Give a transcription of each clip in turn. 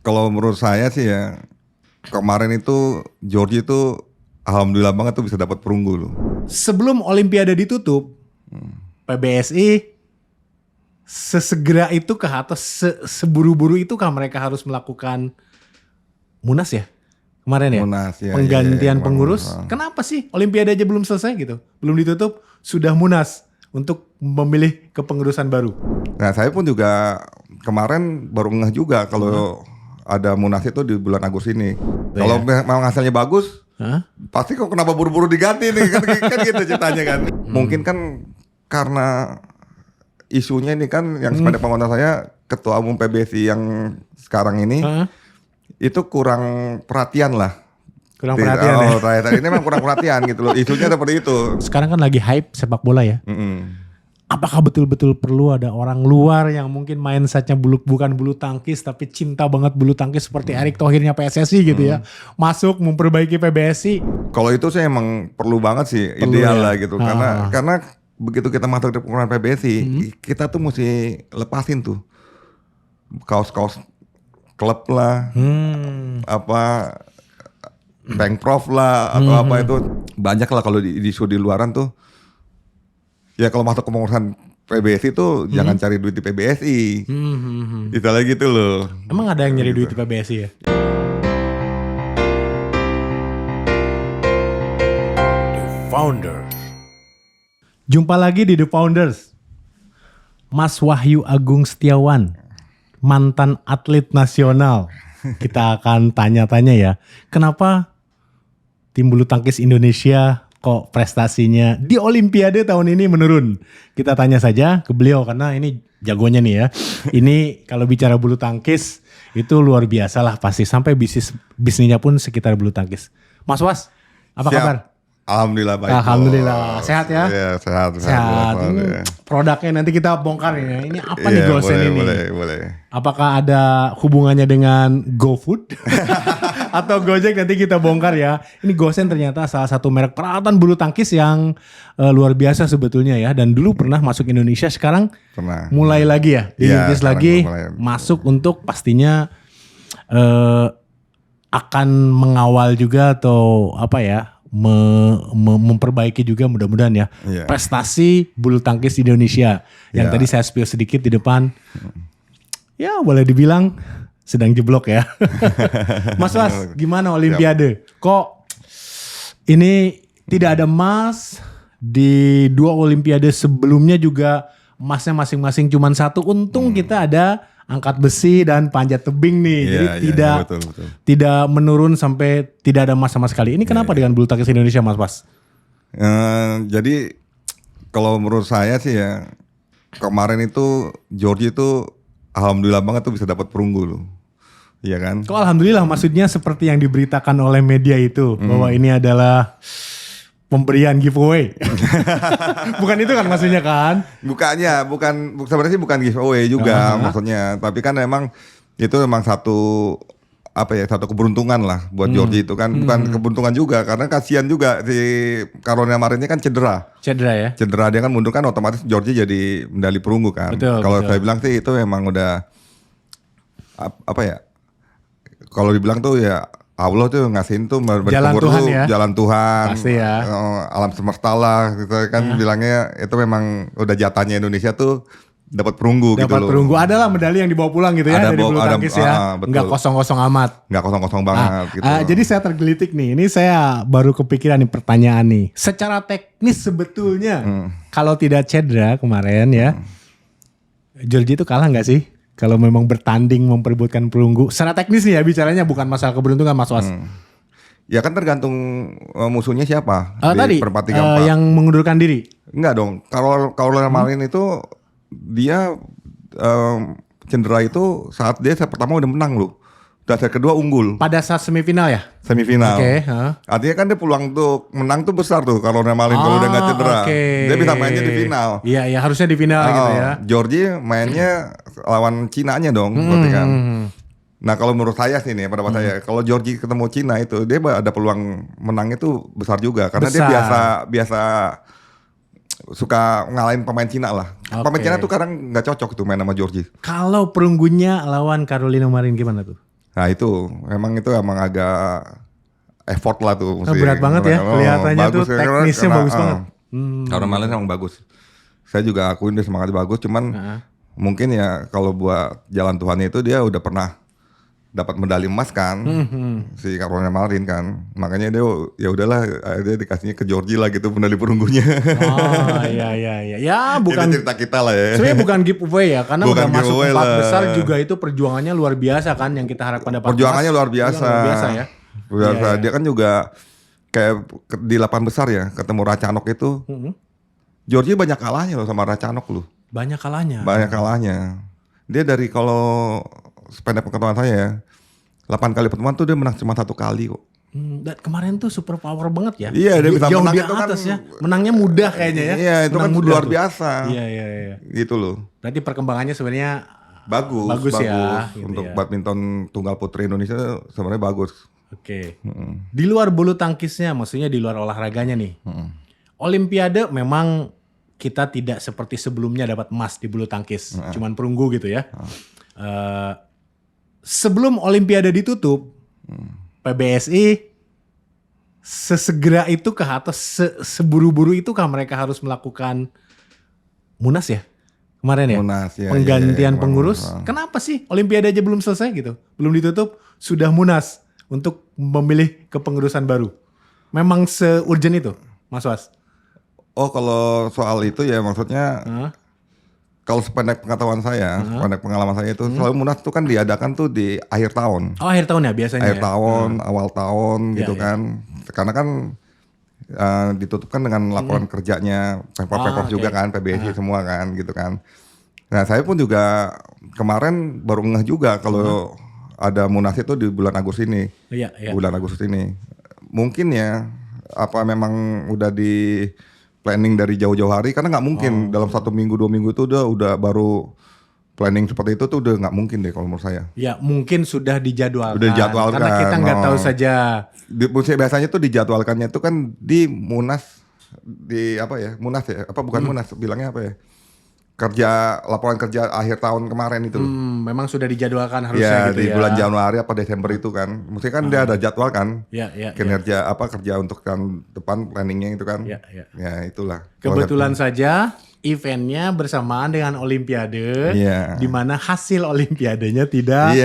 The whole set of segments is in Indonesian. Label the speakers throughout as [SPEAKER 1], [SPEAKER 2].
[SPEAKER 1] Kalau menurut saya sih ya, kemarin itu Georgie itu alhamdulillah banget tuh bisa dapat perunggu loh.
[SPEAKER 2] Sebelum Olimpiade ditutup, PBSI sesegera itu kah atau seburu-buru itu kah mereka harus melakukan Munas ya? Kemarin ya?
[SPEAKER 1] Munas, ya,
[SPEAKER 2] Penggantian
[SPEAKER 1] ya,
[SPEAKER 2] pengurus.
[SPEAKER 1] Munas.
[SPEAKER 2] Kenapa sih Olimpiade aja belum selesai gitu? Belum ditutup, sudah Munas untuk memilih kepengurusan baru.
[SPEAKER 1] Nah saya pun juga kemarin baru ngeh juga kalau ada Munas itu di bulan Agustus ini. Kalau memang hasilnya bagus, pasti kok kenapa buru-buru diganti nih kan gitu ceritanya kan. Mungkin kan karena isunya ini kan yang sepeda pengetahuan saya ketua umum PBSI yang sekarang ini itu kurang perhatian lah.
[SPEAKER 2] Kurang perhatian ya.
[SPEAKER 1] Rakyat ini memang kurang perhatian gitu loh. Isunya seperti itu.
[SPEAKER 2] Sekarang kan lagi hype sepak bola ya. Apakah betul-betul perlu ada orang luar yang mungkin mindsetnya bukan bulu tangkis tapi cinta banget bulu tangkis seperti Erick Thohirnya PSSI gitu ya, masuk memperbaiki PBSI?
[SPEAKER 1] Kalau itu saya emang perlu banget sih,
[SPEAKER 2] Perlu
[SPEAKER 1] ideal
[SPEAKER 2] ya?
[SPEAKER 1] lah gitu. Karena begitu kita masuk di pengurusan PBSI, kita tuh mesti lepasin tuh kaos-kaos klub lah, apa Pengprov lah atau apa itu banyak lah kalau di isu di luaran tuh. Ya kalau masuk ke pengurusan PBSI tuh jangan cari duit di PBSI. Itu lagi gitu loh.
[SPEAKER 2] Emang ada yang nyari duit di PBSI ya? The Founders. Jumpa lagi di The Founders. Mas Wahyu Agung Setiawan, mantan atlet nasional. Kita akan tanya-tanya ya, kenapa tim bulu tangkis Indonesia kok prestasinya di Olimpiade tahun ini menurun? Kita tanya saja ke beliau karena ini jagonya nih ya. Ini kalau bicara bulu tangkis itu luar biasa lah pasti. Sampai bisnisnya pun sekitar bulu tangkis. Mas Was, apa kabar?
[SPEAKER 1] Alhamdulillah baik.
[SPEAKER 2] Alhamdulillah, sehat ya?
[SPEAKER 1] Iya sehat.
[SPEAKER 2] Produknya nanti kita bongkar ya. Ini apa nih Gosen ini?
[SPEAKER 1] Boleh.
[SPEAKER 2] Apakah ada hubungannya dengan GoFood? Atau Gojek nanti kita bongkar ya. Ini Gosen ternyata salah satu merek peralatan bulu tangkis yang luar biasa sebetulnya ya. Dan dulu pernah masuk Indonesia, sekarang mulai lagi ya. Dirintis lagi, masuk untuk pastinya akan mengawal juga atau apa ya. Memperbaiki juga mudah-mudahan ya prestasi bulu tangkis di Indonesia yang tadi saya spill sedikit di depan ya boleh dibilang sedang jeblok ya. Mas Was, gimana Olimpiade? Kok ini tidak ada emas? Di 2 Olimpiade sebelumnya juga emasnya masing-masing cuma 1. Untung kita ada angkat besi dan panjat tebing nih. Jadi betul. Tidak menurun sampai tidak ada emas sama sekali. Ini kenapa dengan bulu tangkis Indonesia Mas Was?
[SPEAKER 1] Jadi kalau menurut saya sih ya, kemarin itu Georgie itu alhamdulillah banget tuh bisa dapat perunggu loh. Iya kan?
[SPEAKER 2] Kok alhamdulillah, maksudnya seperti yang diberitakan oleh media itu bahwa ini adalah pemberian giveaway. Bukan itu kan maksudnya kan?
[SPEAKER 1] Bukan sebenarnya sih bukan giveaway juga maksudnya. Tapi kan memang itu memang satu keberuntungan lah buat Georgie itu kan. Bukan keberuntungan juga karena kasihan juga si Caroline Marinnya kan cedera. Cedera dia kan mundur kan otomatis Georgie jadi medali perunggu kan. Kalau saya bilang sih itu memang udah apa ya? Kalau dibilang tuh ya Allah tuh ngasihin tuh
[SPEAKER 2] jalan Tuhan ya.
[SPEAKER 1] Jalan Tuhan.
[SPEAKER 2] Pasti ya.
[SPEAKER 1] Alam semesta lah gitu kan bilangnya itu memang udah jatahnya Indonesia tuh dapat perunggu gitu loh.
[SPEAKER 2] Dapat perunggu, adalah medali yang dibawa pulang gitu ya dari bulu tangkis ya. Enggak kosong-kosong amat.
[SPEAKER 1] Enggak kosong-kosong banget gitu.
[SPEAKER 2] Jadi saya tergelitik nih. Ini saya baru kepikiran nih pertanyaan nih. Secara teknis sebetulnya kalau tidak cedera kemarin ya, Georgie itu kalah nggak sih? Kalau memang bertanding memperebutkan perunggu, secara teknis nih ya bicaranya, bukan masalah keberuntungan Mas Was.
[SPEAKER 1] Ya kan tergantung musuhnya siapa
[SPEAKER 2] tadi
[SPEAKER 1] perempat 3-4.
[SPEAKER 2] yang mengundurkan diri.
[SPEAKER 1] Enggak dong. Kalau Marin itu dia cedera itu saat dia set pertama udah menang loh. Dan set kedua unggul.
[SPEAKER 2] Pada saat semifinal ya?
[SPEAKER 1] Semifinal. Artinya kan dia peluang untuk menang tuh besar tuh kalau Marin kalau udah nggak cedera. Dia bisa mainnya di final.
[SPEAKER 2] Iya harusnya di final gitu ya.
[SPEAKER 1] Georgie mainnya lawan Cinanya dong berarti kan. Nah kalau menurut saya sih nih pendapat saya, kalau Georgie ketemu Cina itu dia ada peluang menang itu besar juga karena dia biasa suka ngalahin pemain Cina lah. Pemain Cina tuh kadang nggak cocok tuh main sama Georgie.
[SPEAKER 2] Kalau perunggunya lawan Carolina Marin gimana tuh?
[SPEAKER 1] Nah itu emang agak effort lah tuh.
[SPEAKER 2] Berat banget ya, kelihatannya tuh teknisnya bagus banget.
[SPEAKER 1] Karena Marlin emang bagus. Saya juga akuin dia semangatnya bagus, cuman mungkin ya kalau buat jalan Tuhannya itu dia udah pernah dapat medali emas kan, si Caroline Marin kan, makanya dia ya udahlah dia dikasihnya ke Georgie lah gitu medali perunggunya.
[SPEAKER 2] Oh iya, ya bukan
[SPEAKER 1] itu cerita kita lah ya.
[SPEAKER 2] Sebenarnya bukan giveaway ya, karena
[SPEAKER 1] bukan
[SPEAKER 2] udah masuk 4
[SPEAKER 1] lah.
[SPEAKER 2] besar juga itu perjuangannya luar biasa kan, yang kita harapkan dapat.
[SPEAKER 1] Perjuangannya luar biasa.
[SPEAKER 2] Luar biasa ya.
[SPEAKER 1] Biasa. Dia kan juga kayak di 8 besar ya ketemu Racanok itu, Georgie banyak kalahnya loh sama Racanok loh.
[SPEAKER 2] Banyak kalahnya.
[SPEAKER 1] Dia dari kalau sependek pengetahuan saya ya, 8 kali pertemuan tuh dia menang cuma 1 kali kok.
[SPEAKER 2] Dan kemarin tuh super power banget ya.
[SPEAKER 1] Iya, dia bisa
[SPEAKER 2] jauh
[SPEAKER 1] menang
[SPEAKER 2] di
[SPEAKER 1] itu
[SPEAKER 2] atas
[SPEAKER 1] kan,
[SPEAKER 2] ya. Menangnya mudah kayaknya ya.
[SPEAKER 1] Iya, itu kan luar biasa.
[SPEAKER 2] Iya.
[SPEAKER 1] Gitu loh.
[SPEAKER 2] Berarti perkembangannya sebenarnya
[SPEAKER 1] bagus
[SPEAKER 2] ya. Gitu
[SPEAKER 1] untuk
[SPEAKER 2] ya.
[SPEAKER 1] badminton tunggal putri Indonesia sebenarnya bagus.
[SPEAKER 2] Oke. Di luar bulu tangkisnya, maksudnya di luar olahraganya nih. Olimpiade memang kita tidak seperti sebelumnya dapat emas di bulu tangkis, cuman perunggu gitu ya. Sebelum Olimpiade ditutup, PBSI sesegera itu kah atau seburu-buru itu kah mereka harus melakukan munas ya kemarin ya?
[SPEAKER 1] Munas ya.
[SPEAKER 2] Penggantian pengurus. Kenapa sih Olimpiade aja belum selesai gitu, belum ditutup sudah munas untuk memilih kepengurusan baru? Memang se-urgent itu, Mas Was?
[SPEAKER 1] Oh, kalau soal itu ya maksudnya kalau sependek pengetahuan saya, sependek pengalaman saya itu selalu munas tuh kan diadakan tuh di akhir tahun.
[SPEAKER 2] Oh, akhir tahun ya biasanya.
[SPEAKER 1] Akhir tahun, awal tahun gitu kan. Karena kan ditutupkan dengan laporan kerjanya Pemprov juga kan, PBSI semua kan gitu kan. Nah, saya pun juga kemarin baru ngeh juga kalau ada munas itu di bulan Agustus ini.
[SPEAKER 2] Iya.
[SPEAKER 1] Bulan Agustus ini. Mungkin ya apa memang udah di planning dari jauh-jauh hari, karena nggak mungkin dalam 1 minggu 2 minggu itu udah baru planning seperti itu tuh udah nggak mungkin deh kalau menurut saya.
[SPEAKER 2] Ya mungkin sudah dijadwalkan.
[SPEAKER 1] Udah dijadwalkan.
[SPEAKER 2] Karena kita nggak tahu saja.
[SPEAKER 1] Biasanya tuh dijadwalkannya itu kan di munas, di apa ya, munas ya, apa bukan munas, bilangnya apa ya, laporan kerja akhir tahun kemarin itu.
[SPEAKER 2] Memang sudah dijadwalkan harusnya gitu
[SPEAKER 1] di
[SPEAKER 2] ya.
[SPEAKER 1] bulan Januari apa Desember itu kan. Mesti kan dia ada jadwal kan. Kinerja apa kerja untuk tahun depan planningnya itu kan. Ya itulah.
[SPEAKER 2] Kebetulan saja eventnya bersamaan dengan Olimpiade, di mana hasil Olimpiadenya tidak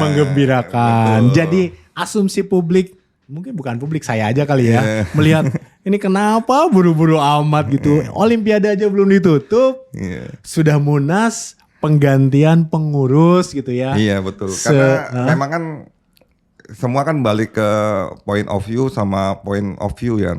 [SPEAKER 2] menggembirakan. Jadi asumsi publik, mungkin bukan publik, saya aja kali ya, melihat ini kenapa buru-buru amat gitu. Olimpiade aja belum ditutup, sudah munas, penggantian pengurus gitu ya.
[SPEAKER 1] Iya betul. Karena memang kan semua kan balik ke point of view sama point of view ya.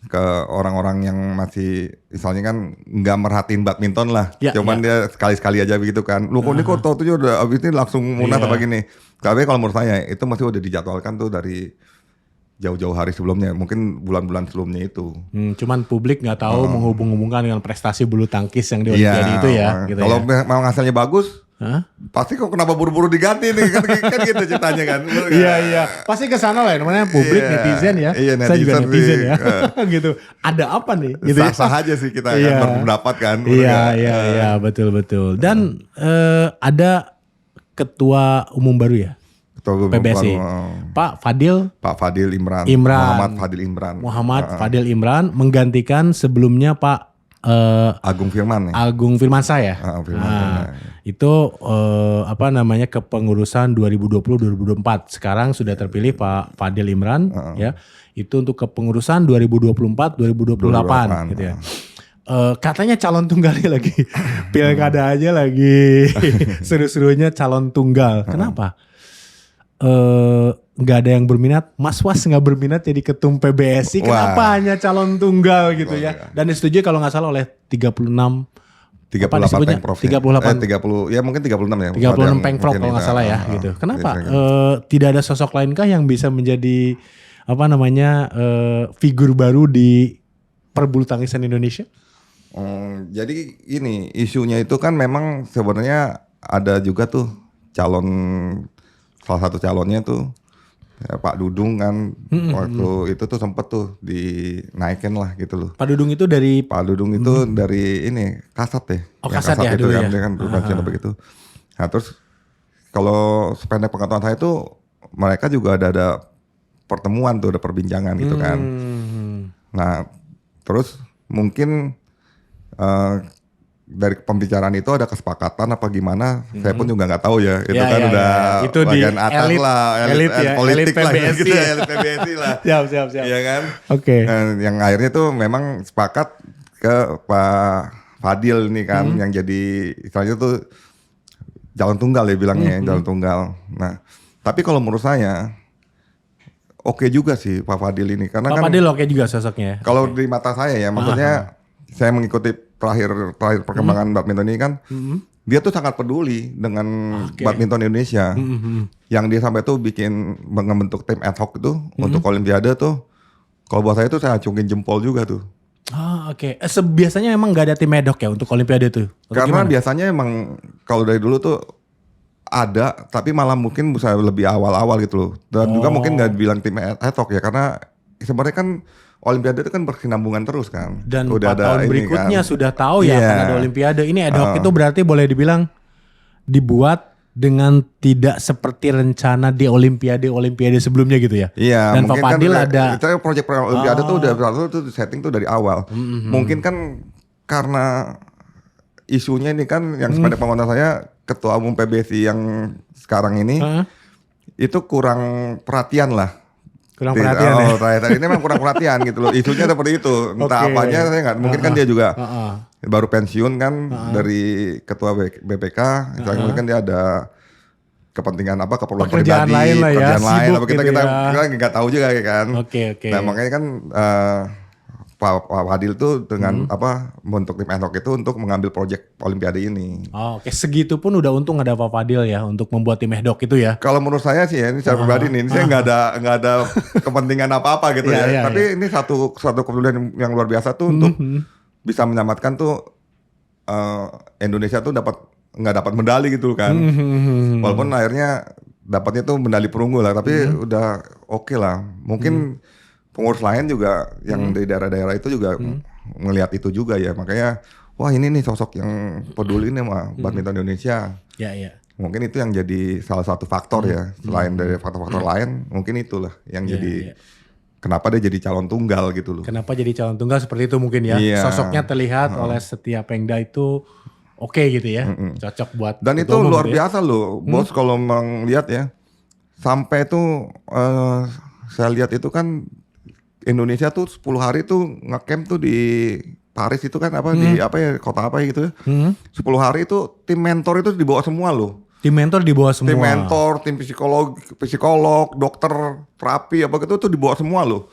[SPEAKER 1] Ke orang-orang yang masih misalnya kan nggak merhatiin badminton lah. Cuman dia sekali-sekali aja begitu kan. Lu kok ini kok tau tuh udah abis ini langsung munas apa gini. Tapi kalau menurut saya itu masih udah dijadwalkan tuh dari jauh-jauh hari sebelumnya, mungkin bulan-bulan sebelumnya itu.
[SPEAKER 2] Cuman publik nggak tahu menghubung-hubungkan dengan prestasi bulu tangkis yang di Olimpiade itu ya. Gitu
[SPEAKER 1] kalau memang hasilnya bagus, pasti kok kenapa buru-buru diganti nih kan gitu ceritanya kan.
[SPEAKER 2] Iya, pasti kesana lah, namanya publik netizen ya. Saya juga netizen ya. Gitu. Ada apa nih? Gitu
[SPEAKER 1] sah-sah aja sih kita kan berpendapat kan.
[SPEAKER 2] Iya, betul. Dan ada ketua umum baru ya? PBSI. Pak Fadil Imran. Muhammad Fadil Imran menggantikan sebelumnya Pak
[SPEAKER 1] Agung Firman ya.
[SPEAKER 2] Agung Firmansyah ya. Itu kepengurusan 2020-2024. Sekarang sudah terpilih Pak Fadil Imran ya. Itu untuk kepengurusan 2024-2028 gitu ya. Katanya calon tunggalnya lagi pilkada aja lagi seru-serunya calon tunggal. Kenapa? Nggak ada yang berminat, Mas Was nggak berminat jadi ketum PBSI, kenapa hanya calon tunggal gitu ya? Dan disetujui kalau nggak salah oleh 38 Pemprov.
[SPEAKER 1] 30 ya mungkin 36 ya.
[SPEAKER 2] 36 Pemprov kalau nggak salah ya gitu. Kenapa tidak ada sosok lainkah yang bisa menjadi figur baru di perbulu tangkisan Indonesia?
[SPEAKER 1] Jadi ini isunya itu kan memang sebenarnya ada juga tuh salah satu calonnya tuh Pak Dudung kan waktu itu tuh sempet tuh dinaikin lah gitu loh.
[SPEAKER 2] Pak Dudung itu dari
[SPEAKER 1] dari ini Kasat ya.
[SPEAKER 2] Oh, Kasat ya
[SPEAKER 1] itu
[SPEAKER 2] dulu
[SPEAKER 1] kan,
[SPEAKER 2] ya.
[SPEAKER 1] Dia kan begitu. Nah terus kalau sependek pengetahuan saya tuh mereka juga ada pertemuan tuh, ada perbincangan gitu kan. Nah, terus mungkin dari pembicaraan itu ada kesepakatan apa gimana, saya pun juga nggak tahu ya. Itu kan udah
[SPEAKER 2] itu
[SPEAKER 1] bagian
[SPEAKER 2] di
[SPEAKER 1] atas
[SPEAKER 2] elit,
[SPEAKER 1] lah,
[SPEAKER 2] elit ya,
[SPEAKER 1] politik
[SPEAKER 2] elit
[SPEAKER 1] lah
[SPEAKER 2] PBSI.
[SPEAKER 1] gitu ya, elit PBSI lah.
[SPEAKER 2] Siap.
[SPEAKER 1] Iya kan?
[SPEAKER 2] Oke.
[SPEAKER 1] Yang akhirnya tuh memang sepakat ke Pak Fadil nih kan, yang jadi istilahnya tuh jalan tunggal ya bilangnya, jalan tunggal. Nah, tapi kalau menurut saya oke juga sih Pak Fadil ini, karena
[SPEAKER 2] Pak Fadil oke juga sosoknya.
[SPEAKER 1] kalau di mata saya ya, maksudnya saya mengikuti terakhir perkembangan badminton ini kan, dia tuh sangat peduli dengan badminton Indonesia. Yang dia sampai tuh membentuk tim ad hoc itu untuk Olimpiade tuh, kalau buat saya tuh saya acungin jempol juga tuh.
[SPEAKER 2] Oke. Biasanya emang nggak ada tim ad hoc ya untuk Olimpiade tuh?
[SPEAKER 1] Karena biasanya emang kalau dari dulu tuh ada, tapi malah mungkin bisa lebih awal-awal gitu loh. Dan juga mungkin nggak dibilang tim ad hoc ya, karena sebenarnya kan Olimpiade itu kan berkesinambungan terus kan.
[SPEAKER 2] Dan
[SPEAKER 1] udah
[SPEAKER 2] 4 tahun berikutnya
[SPEAKER 1] kan.
[SPEAKER 2] sudah tahu ya akan ada Olimpiade. Ini ad hoc itu berarti boleh dibilang dibuat dengan tidak seperti rencana di Olimpiade sebelumnya gitu ya.
[SPEAKER 1] Iya.
[SPEAKER 2] Dan Pak Fadil
[SPEAKER 1] kan
[SPEAKER 2] ada.
[SPEAKER 1] Kita proyek Olimpiade tuh udah setting tuh dari awal. Mungkin kan karena isunya ini kan yang sependek pengetahuan saya, Ketua Umum PBSI yang sekarang ini itu kurang perhatian lah.
[SPEAKER 2] Kurang perhatian ya.
[SPEAKER 1] Tadi ini memang kurang perhatian gitu loh. Isunya seperti itu. Entah apanya saya nggak. Mungkin kan dia juga baru pensiun kan dari ketua BPK. Mungkin dia ada kepentingan apa, keperluan
[SPEAKER 2] pekerjaan
[SPEAKER 1] pribadi,
[SPEAKER 2] lain lah ya,
[SPEAKER 1] pekerjaan lain.
[SPEAKER 2] sibuk
[SPEAKER 1] Apa kita
[SPEAKER 2] gitu ya.
[SPEAKER 1] nggak tahu juga kan.
[SPEAKER 2] Oke.
[SPEAKER 1] Nah makanya kan Pak Fadil tuh dengan membentuk tim ad hoc itu untuk mengambil proyek Olimpiade ini.
[SPEAKER 2] Oke, segitu pun udah untung ada Pak Fadil ya untuk membuat tim ad hoc itu ya.
[SPEAKER 1] Kalau menurut saya sih ya, ini secara pribadi nih, ini saya nggak ada kepentingan apa-apa gitu ya. Tapi ini satu kepedulian yang luar biasa tuh untuk bisa menyelamatkan tuh Indonesia tuh nggak dapat medali gitu kan. Walaupun akhirnya dapatnya tuh medali perunggu lah, tapi udah oke lah. Mungkin pengurus lain juga yang dari daerah-daerah itu juga ngelihat itu juga ya. Makanya wah ini nih sosok yang peduli nih sama badminton Indonesia.
[SPEAKER 2] Iya.
[SPEAKER 1] Mungkin itu yang jadi salah satu faktor ya. Selain dari faktor-faktor lain, mungkin itulah yang jadi kenapa dia jadi calon tunggal gitu loh.
[SPEAKER 2] Kenapa jadi calon tunggal seperti itu mungkin ya.
[SPEAKER 1] Iya.
[SPEAKER 2] Sosoknya terlihat oleh setiap Pengda itu oke gitu ya. Cocok buat.
[SPEAKER 1] Dan itu luar biasa loh, Bos, kalau melihat ya. Sampai tuh saya lihat itu kan Indonesia tuh 10 hari tuh ngecamp tuh di Paris itu kan di kota apa gitu ya. 10 hari itu tim mentor itu dibawa semua loh.
[SPEAKER 2] Tim mentor dibawa semua.
[SPEAKER 1] Tim mentor, tim psikolog, dokter, terapi apa gitu tuh dibawa semua loh.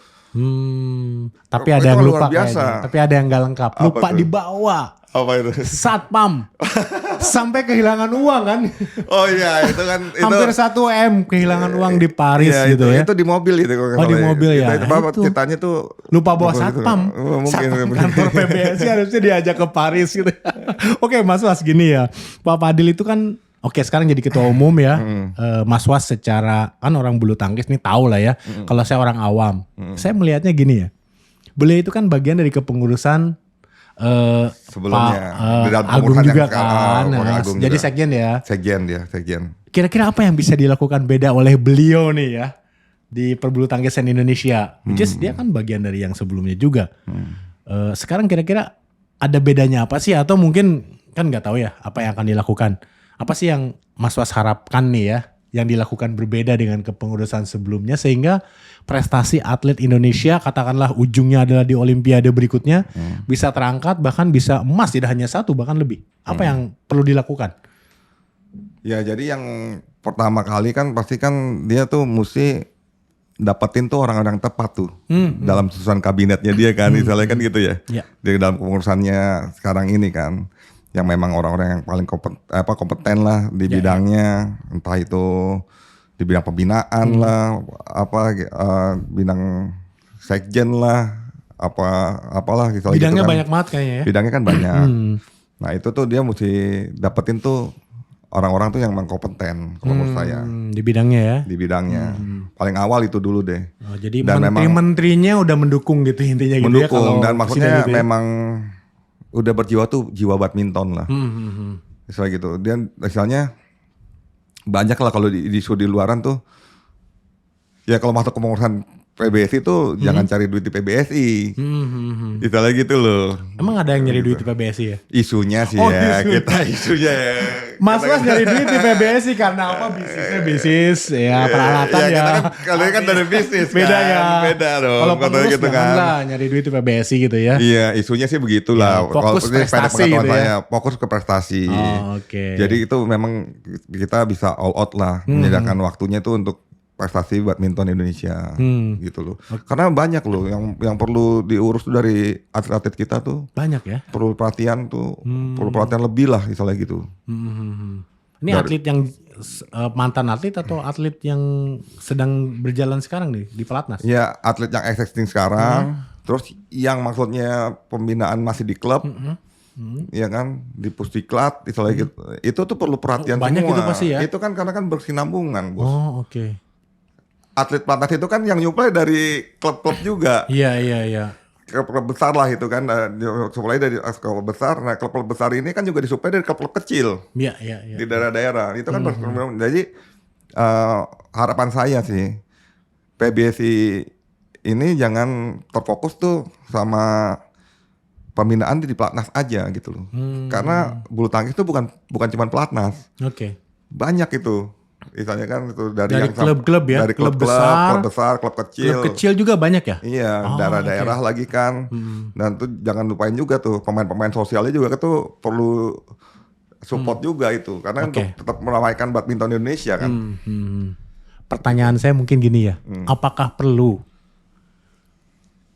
[SPEAKER 2] Tapi ada yang lupa
[SPEAKER 1] biasa.
[SPEAKER 2] kayaknya. Tapi ada yang gak lengkap. Lupa dibawa.
[SPEAKER 1] Apa itu?
[SPEAKER 2] Satpam. Sampai kehilangan uang kan.
[SPEAKER 1] Oh iya itu kan.
[SPEAKER 2] Hampir 1 M kehilangan uang di Paris gitu ya.
[SPEAKER 1] Itu di mobil itu.
[SPEAKER 2] Di mobil ya.
[SPEAKER 1] Itu ceritanya tuh.
[SPEAKER 2] Lupa bawa satpam. Satpam kantor PBSI harusnya diajak ke Paris gitu. Oke Mas Was gini ya. Pak Fadil itu kan sekarang jadi ketua umum ya. Mas Was secara kan orang bulu tangkis nih tahu lah ya. Kalau saya orang awam. Saya melihatnya gini ya. Beliau itu kan bagian dari kepengurusan
[SPEAKER 1] sebelumnya
[SPEAKER 2] Pak Agung juga kan. Jadi
[SPEAKER 1] juga.
[SPEAKER 2] sekjen ya.
[SPEAKER 1] Sekjen.
[SPEAKER 2] Kira-kira apa yang bisa dilakukan beda oleh beliau nih ya di perbulu tangkisan Indonesia? Which is dia kan bagian dari yang sebelumnya juga. Sekarang kira-kira ada bedanya apa sih? Atau mungkin kan nggak tahu ya apa yang akan dilakukan. Apa sih yang Mas Was harapkan nih ya yang dilakukan berbeda dengan kepengurusan sebelumnya sehingga prestasi atlet Indonesia katakanlah ujungnya adalah di Olimpiade berikutnya bisa terangkat bahkan bisa emas tidak hanya 1 bahkan lebih. Apa yang perlu dilakukan?
[SPEAKER 1] Ya jadi yang pertama kali kan pasti kan dia tuh mesti dapetin tuh orang-orang tepat tuh dalam susunan kabinetnya dia kan misalnya kan gitu ya. Di dalam kepengurusannya sekarang ini kan yang memang orang-orang yang paling kompeten lah di bidangnya, entah itu di bidang pembinaan lah, bidang sekjen lah, apalah gitu.
[SPEAKER 2] Bidangnya
[SPEAKER 1] gitu kan.
[SPEAKER 2] banyak banget kayaknya ya.
[SPEAKER 1] Bidangnya kan banyak. Nah itu tuh dia mesti dapetin tuh orang-orang tuh yang memang kompeten kalau menurut saya.
[SPEAKER 2] Di bidangnya ya.
[SPEAKER 1] Di bidangnya. Paling awal itu dulu deh.
[SPEAKER 2] Jadi menteri-menterinya udah mendukung gitu intinya gitu ya.
[SPEAKER 1] Mendukung dan maksudnya gitu ya. Memang udah berjiwa tuh jiwa badminton lah. Misalnya gitu. Dia misalnya banyak lah kalau di isu di luaran tuh. Ya kalau masuk kepengurusan PBSI tuh jangan cari duit di PBSI. Itu lagi gitu loh.
[SPEAKER 2] Emang ada yang nyari duit di PBSI ya?
[SPEAKER 1] Isunya sih kita isunya ya.
[SPEAKER 2] Mas nyari duit di PBSI karena apa? Bisnisnya bisnis ya, peralatan ya.
[SPEAKER 1] Kalau kan dari bisnis
[SPEAKER 2] beda
[SPEAKER 1] kan.
[SPEAKER 2] ya.
[SPEAKER 1] Beda dong.
[SPEAKER 2] Kalau pengurus
[SPEAKER 1] gitu kan.
[SPEAKER 2] lah nyari duit di PBSI gitu ya.
[SPEAKER 1] Iya, isunya sih begitulah.
[SPEAKER 2] Ya, fokus prestasi gitu ya.
[SPEAKER 1] Fokus ke prestasi.
[SPEAKER 2] Oke.
[SPEAKER 1] Jadi itu memang kita bisa all out lah, menyediakan waktunya itu untuk prestasi badminton Indonesia gitu loh. Karena banyak loh yang perlu diurus tuh dari atlet-atlet kita tuh.
[SPEAKER 2] Banyak ya.
[SPEAKER 1] Perlu perhatian tuh, perlu perhatian lebih lah misalnya gitu.
[SPEAKER 2] Ini atlet yang mantan atlet atau atlet yang sedang berjalan sekarang nih di pelatnas?
[SPEAKER 1] Ya, atlet yang existing sekarang, terus yang maksudnya pembinaan masih di klub. Ya kan di pusdiklat misalnya gitu. Itu tuh perlu perhatian
[SPEAKER 2] banyak
[SPEAKER 1] semua.
[SPEAKER 2] Itu pasti ya.
[SPEAKER 1] Itu kan karena kan berkesinambungan, Bos.
[SPEAKER 2] Oh, oke.
[SPEAKER 1] Atlet pelatnas itu kan yang nyuplai dari klub-klub juga.
[SPEAKER 2] Iya.
[SPEAKER 1] Klub-klub besar lah itu kan, suplai dari klub besar. Nah klub-klub besar ini kan juga disuplai dari klub-klub kecil.
[SPEAKER 2] Iya.
[SPEAKER 1] Di daerah-daerah. Itu kan jadi harapan saya sih PBSI ini jangan terfokus tuh sama pembinaan di pelatnas aja gitu loh. Karena bulu tangkis itu bukan cuma pelatnas.
[SPEAKER 2] Oke.
[SPEAKER 1] Banyak itu. Misalnya kan itu dari yang
[SPEAKER 2] klub-klub ya,
[SPEAKER 1] dari klub besar, klub kecil.
[SPEAKER 2] Klub kecil juga banyak ya?
[SPEAKER 1] Iya, daerah-daerah lagi kan. Dan tuh jangan lupain juga tuh pemain-pemain sosialnya juga tuh perlu support juga itu. Karena untuk tetap meramaikan badminton Indonesia kan.
[SPEAKER 2] Pertanyaan saya mungkin gini ya. Apakah perlu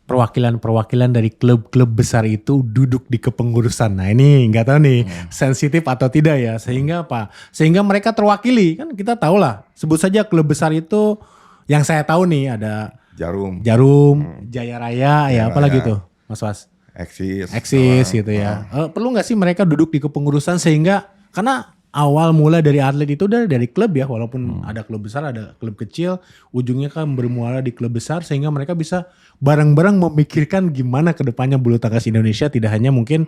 [SPEAKER 2] perwakilan-perwakilan dari klub-klub besar itu duduk di kepengurusan? Nah ini nggak tahu nih sensitif atau tidak ya. Sehingga apa? Sehingga mereka terwakili. Kan kita tahu lah. Sebut saja klub besar itu yang saya tahu nih ada Jarum, Jaya Raya, ya apalagi tuh Mas Was? Eksis gitu ya. Perlu nggak sih mereka duduk di kepengurusan sehingga karena awal mula dari atlet itu dari klub ya, walaupun ada klub besar, ada klub kecil, ujungnya kan bermuara di klub besar sehingga mereka bisa bareng-bareng memikirkan gimana kedepannya bulu tangkis Indonesia tidak hanya mungkin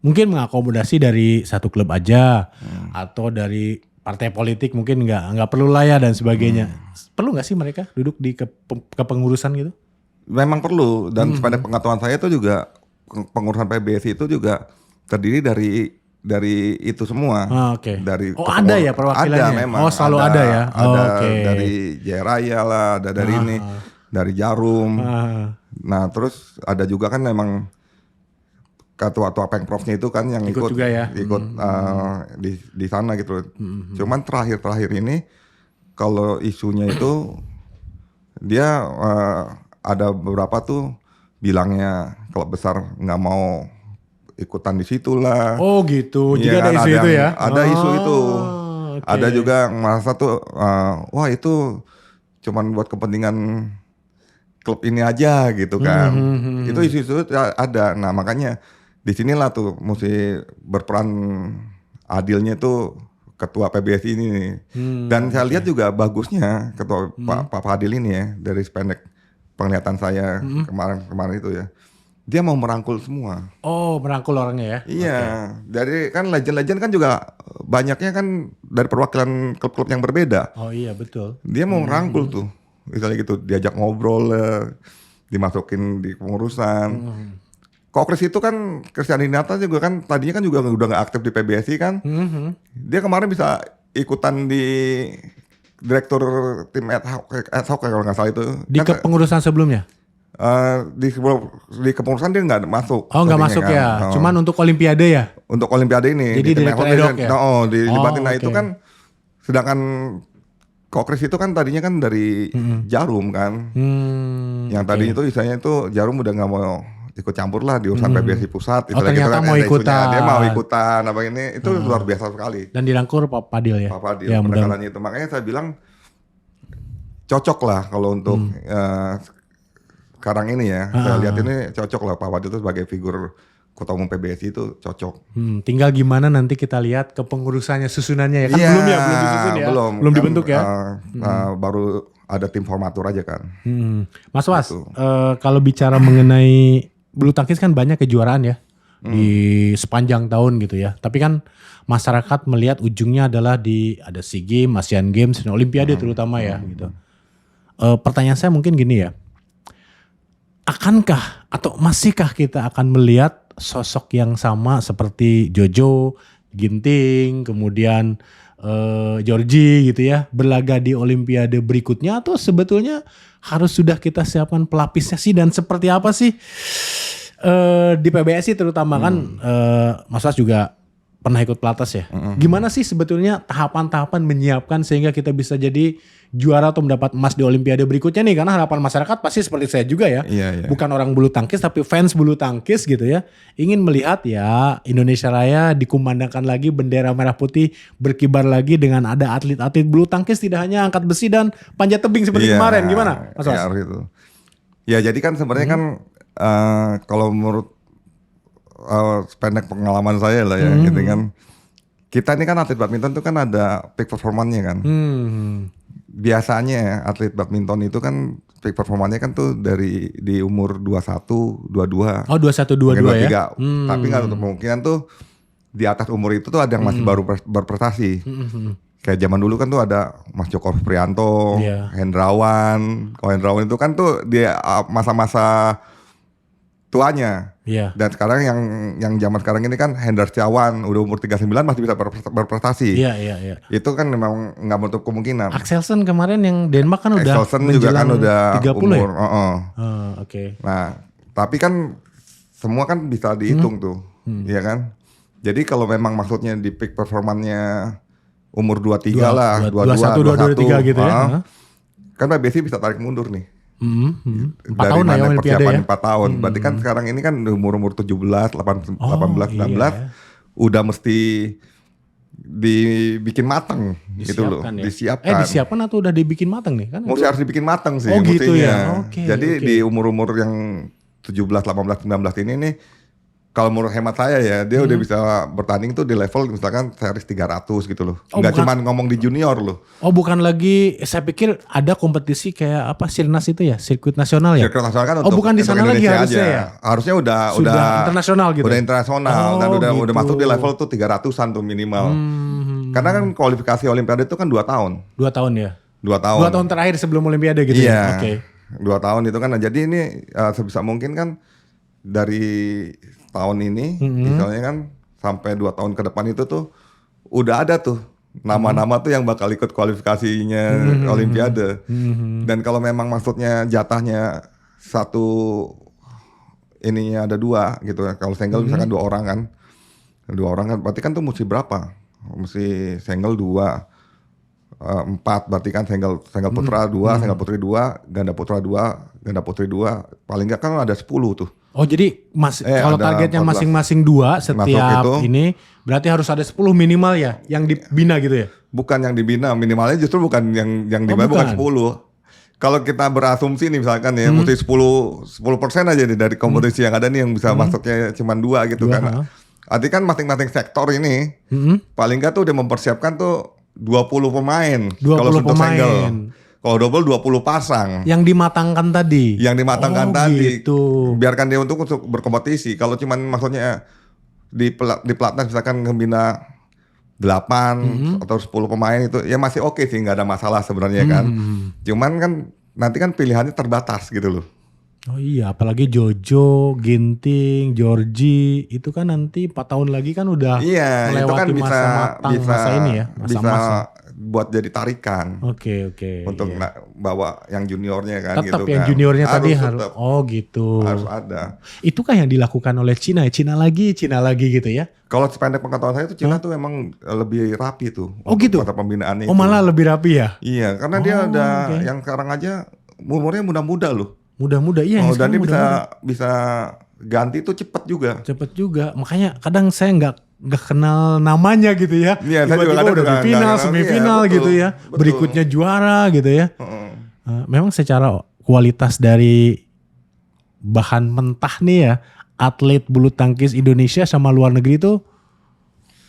[SPEAKER 2] mengakomodasi dari satu klub aja atau dari partai politik mungkin nggak perlu lah ya dan sebagainya. Perlu nggak sih mereka duduk di kepengurusan gitu? Memang
[SPEAKER 1] perlu dan pada pengetahuan saya itu juga pengurusan PBSI itu juga terdiri dari itu semua. Dari
[SPEAKER 2] ada ya perwakilannya.
[SPEAKER 1] Ada memang.
[SPEAKER 2] Selalu ada ya.
[SPEAKER 1] Ada dari Jaya Raya lah, ada dari ini, dari Jarum. Nah, terus ada juga kan memang ketua-ketua Pengprovnya itu kan yang ikut
[SPEAKER 2] juga ya.
[SPEAKER 1] di sana gitu. Cuman terakhir ini kalau isunya itu dia ada beberapa tuh bilangnya klub besar nggak mau ikutan di situ lah.
[SPEAKER 2] Oh gitu.
[SPEAKER 1] Jadi
[SPEAKER 2] ada isu itu ya?
[SPEAKER 1] Ada isu itu. Ada juga merasa tuh, wah itu cuman buat kepentingan klub ini aja gitu kan. Itu isu-isu ada. Nah makanya disinilah tuh mesti berperan adilnya tuh ketua PBSI ini. Dan saya lihat juga bagusnya ketua Pak Fadil ini ya, dari sependek penglihatan saya kemarin itu ya. Dia mau merangkul semua.
[SPEAKER 2] Oh, merangkul orangnya ya?
[SPEAKER 1] Iya, dari kan legend-legend kan juga banyaknya kan dari perwakilan klub-klub yang berbeda.
[SPEAKER 2] Oh iya, betul.
[SPEAKER 1] Dia mau merangkul tuh, misalnya gitu, diajak ngobrol, dimasukin di pengurusan. Kokris itu kan Christian Dinata juga kan tadinya kan juga udah nggak aktif di PBSI kan. Dia kemarin bisa ikutan di direktur tim ad hoc kalau nggak salah itu.
[SPEAKER 2] Di
[SPEAKER 1] kan,
[SPEAKER 2] kepengurusan sebelumnya?
[SPEAKER 1] Di kepengurusan dia nggak masuk.
[SPEAKER 2] Oh nggak masuk kan? Ya, cuman untuk Olimpiade ya?
[SPEAKER 1] Untuk Olimpiade ini.
[SPEAKER 2] Jadi direktur ad hoc ya?
[SPEAKER 1] Dilibatin. Nah itu kan, sedangkan Kokris itu kan tadinya kan dari Jarum kan. Yang tadinya itu misalnya itu Jarum udah nggak mau ikut campur lah di urusan PBSI pusat.
[SPEAKER 2] Ternyata
[SPEAKER 1] gitu kan,
[SPEAKER 2] mau ikutan.
[SPEAKER 1] Dia mau ikutan apa ini, itu luar biasa sekali.
[SPEAKER 2] Dan dirangkul Pak Fadil ya?
[SPEAKER 1] Pak Fadil, pendekatannya itu. Makanya saya bilang cocok lah kalau untuk sekarang ini ya, saya lihat ini cocok lah Pak Fadil itu sebagai figur Ketua Umum PBSI itu cocok.
[SPEAKER 2] Tinggal gimana nanti kita lihat kepengurusannya, susunannya ya kan belum disusun ya, belum dibentuk ya.
[SPEAKER 1] Baru ada tim formatur aja kan.
[SPEAKER 2] Mas Was, kalau bicara mengenai bulu tangkis kan banyak kejuaraan ya di sepanjang tahun gitu ya. Tapi kan masyarakat melihat ujungnya adalah ada SEA Games, Asian Games, dan Olimpiade terutama ya gitu. Pertanyaan saya mungkin gini ya, akankah atau masihkah kita akan melihat sosok yang sama seperti Jojo, Ginting, kemudian Georgie gitu ya, berlaga di Olimpiade berikutnya, atau sebetulnya harus sudah kita siapkan pelapisnya sih, dan seperti apa sih di PBSI terutama kan Mas Was juga pernah ikut Pilates ya. Gimana sih sebetulnya tahapan-tahapan menyiapkan sehingga kita bisa jadi juara atau mendapat emas di Olimpiade berikutnya nih, karena harapan masyarakat pasti seperti saya juga ya. Bukan orang bulu tangkis tapi fans bulu tangkis gitu ya. Ingin melihat ya Indonesia Raya dikumandangkan lagi, bendera merah putih berkibar lagi dengan ada atlet-atlet bulu tangkis, tidak hanya angkat besi dan panjat tebing seperti kemarin. Gimana Mas Was?
[SPEAKER 1] Gitu. Ya jadi kan sebenarnya kan kalau menurut sependek pengalaman saya lah ya, gitu kan. Kita ini kan atlet badminton tuh kan ada peak performance-nya kan. Biasanya atlet badminton itu kan peak performance-nya kan tuh di umur 21, 22.
[SPEAKER 2] Oh 21, 22 ya.
[SPEAKER 1] Tapi nggak untuk kemungkinan tuh di atas umur itu tuh ada yang masih baru berprestasi. Kayak zaman dulu kan tuh ada Mas Joko Prianto, Hendrawan. Kalau Hendrawan itu kan tuh dia masa-masa tuanya. Dan sekarang yang zaman sekarang ini kan Hendra Setiawan udah umur 39 masih bisa berprestasi. Itu kan memang nggak menutup kemungkinan.
[SPEAKER 2] Axelsen kemarin yang Denmark kan udah
[SPEAKER 1] Axelsen juga kan udah
[SPEAKER 2] 30
[SPEAKER 1] umur.
[SPEAKER 2] Oke.
[SPEAKER 1] Nah, tapi kan semua kan bisa dihitung tuh, ya kan? Jadi kalau memang maksudnya di peak performanya umur 23 lah,
[SPEAKER 2] 21, 23 gitu ya.
[SPEAKER 1] Kan PBSI bisa tarik mundur nih.
[SPEAKER 2] 4
[SPEAKER 1] dari
[SPEAKER 2] tahun
[SPEAKER 1] mana
[SPEAKER 2] ya
[SPEAKER 1] persiapan
[SPEAKER 2] ya?
[SPEAKER 1] 4 tahun. Berarti kan sekarang ini kan umur 17, 18, 19 udah mesti dibikin matang gitu loh.
[SPEAKER 2] Ya?
[SPEAKER 1] Disiapkan.
[SPEAKER 2] Disiapkan atau udah dibikin matang nih kan?
[SPEAKER 1] Mesti harus dibikin matang sih.
[SPEAKER 2] Gitu ya.
[SPEAKER 1] Jadi di umur-umur yang 17, 18, 19 ini nih, kalau menurut hemat saya ya, dia udah bisa bertanding tuh di level misalkan series 300 gitu loh. Nggak cuma ngomong di junior loh.
[SPEAKER 2] Oh bukan lagi, saya pikir ada kompetisi kayak apa Sirnas itu ya, sirkuit nasional ya?
[SPEAKER 1] Sirkuit nasional kan
[SPEAKER 2] bukan di sana lagi harusnya ya?
[SPEAKER 1] Harusnya udah
[SPEAKER 2] internasional gitu.
[SPEAKER 1] Udah internasional dan udah masuk di level tuh 300-an tuh minimal. Karena kan kualifikasi Olimpiade itu kan 2 tahun.
[SPEAKER 2] 2 tahun ya?
[SPEAKER 1] 2 tahun.
[SPEAKER 2] 2 tahun terakhir sebelum Olimpiade gitu ya?
[SPEAKER 1] Oke. 2 tahun itu kan, jadi ini sebisa mungkin kan dari tahun ini misalnya kan sampai 2 tahun ke depan itu tuh udah ada tuh nama-nama tuh yang bakal ikut kualifikasinya Olimpiade. Dan kalau memang maksudnya jatahnya satu ininya ada 2 gitu ya. Kalau single misalkan 2 orang kan. 2 orang kan berarti kan tuh mesti berapa? Mesti single 2, 4 berarti kan single putra 2, single putri 2, ganda putra 2, ganda putri 2, paling enggak kan ada 10 tuh.
[SPEAKER 2] Oh jadi kalau targetnya masing-masing 2 setiap ini berarti harus ada 10 minimal ya yang dibina gitu ya?
[SPEAKER 1] Bukan yang dibina, minimalnya justru bukan yang dibina, bukan 10. Kalau kita berasumsi nih misalkan ya mesti 10% aja nih dari kompetisi yang ada nih yang bisa masuknya cuma 2 gitu kan. Artinya kan masing-masing sektor ini paling enggak tuh udah mempersiapkan tuh 20 pemain kalau untuk single. Kalau double 20 pasang.
[SPEAKER 2] Yang dimatangkan tadi.
[SPEAKER 1] Yang dimatangkan tadi.
[SPEAKER 2] Gitu.
[SPEAKER 1] Biarkan dia untuk berkompetisi. Kalau cuman maksudnya di pelatnas misalkan ngebina 8 atau 10 pemain itu ya masih oke sih, nggak ada masalah sebenarnya kan. Cuman kan nanti kan pilihannya terbatas gitu loh.
[SPEAKER 2] Oh iya, apalagi Jojo, Ginting, Georgie itu kan nanti 4 tahun lagi kan udah melewati
[SPEAKER 1] itu kan
[SPEAKER 2] masa ini ya,
[SPEAKER 1] bisa buat jadi tarikan.
[SPEAKER 2] Oke.
[SPEAKER 1] Untuk bawa yang juniornya kan.
[SPEAKER 2] Tetap
[SPEAKER 1] gitu
[SPEAKER 2] yang
[SPEAKER 1] kan.
[SPEAKER 2] juniornya tadi harus.
[SPEAKER 1] Tetap,
[SPEAKER 2] gitu.
[SPEAKER 1] Harus ada.
[SPEAKER 2] Itu kan yang dilakukan oleh Cina ya, Cina lagi gitu ya.
[SPEAKER 1] Kalau sependek pengetahuan saya itu Cina tuh emang lebih rapi tuh.
[SPEAKER 2] Gitu.
[SPEAKER 1] Mata pembinaannya.
[SPEAKER 2] Malah lebih rapi ya?
[SPEAKER 1] Iya, karena dia udah yang sekarang aja umurnya muda-muda loh.
[SPEAKER 2] Muda-muda iya.
[SPEAKER 1] Dan dia bisa ganti tuh cepet juga.
[SPEAKER 2] Makanya kadang saya nggak kenal namanya gitu ya.
[SPEAKER 1] Iya,
[SPEAKER 2] tiba-tiba udah di final, semifinal gitu ya.
[SPEAKER 1] Betul.
[SPEAKER 2] Berikutnya juara gitu ya. Memang secara kualitas dari bahan mentah nih ya, atlet bulu tangkis Indonesia sama luar negeri itu